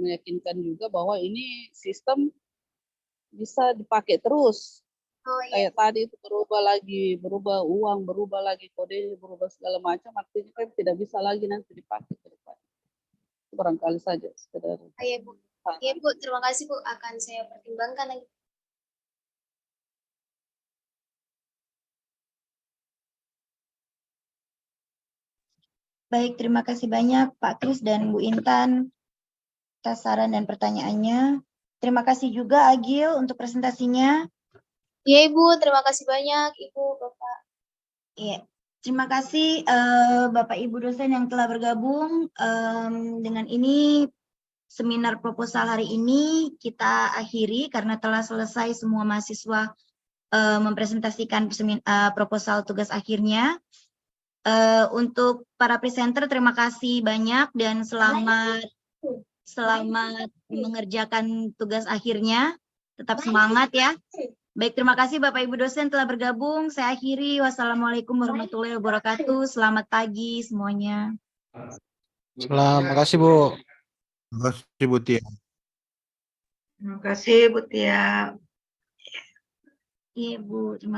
meyakinkan juga bahwa ini sistem bisa dipakai terus. Oh, iya. Kayak tadi itu berubah uang, berubah lagi kodenya, berubah segala macam, artinya kan tidak bisa lagi nanti dipakai ke depan. Itu barangkali saja sekedar. Iya Bu. Iya Bu, terima kasih Bu, akan saya pertimbangkan lagi. Baik, terima kasih banyak Pak Kris dan Bu Intan atas saran dan pertanyaannya. Terima kasih juga Agil untuk presentasinya. Iya Ibu, terima kasih banyak Ibu, Bapak. Iya, terima kasih Bapak Ibu dosen yang telah bergabung. Dengan ini seminar proposal hari ini kita akhiri karena telah selesai semua mahasiswa mempresentasikan proposal tugas akhirnya. Untuk para presenter terima kasih banyak dan selamat mengerjakan tugas akhirnya. Tetap semangat ya. Baik, terima kasih Bapak Ibu dosen telah bergabung. Saya akhiri. Wassalamualaikum warahmatullahi wabarakatuh. Selamat pagi semuanya. Terima kasih Bu. Terima kasih Bu Tia. Terima kasih Bu Tia. Iya Bu, terima kasih.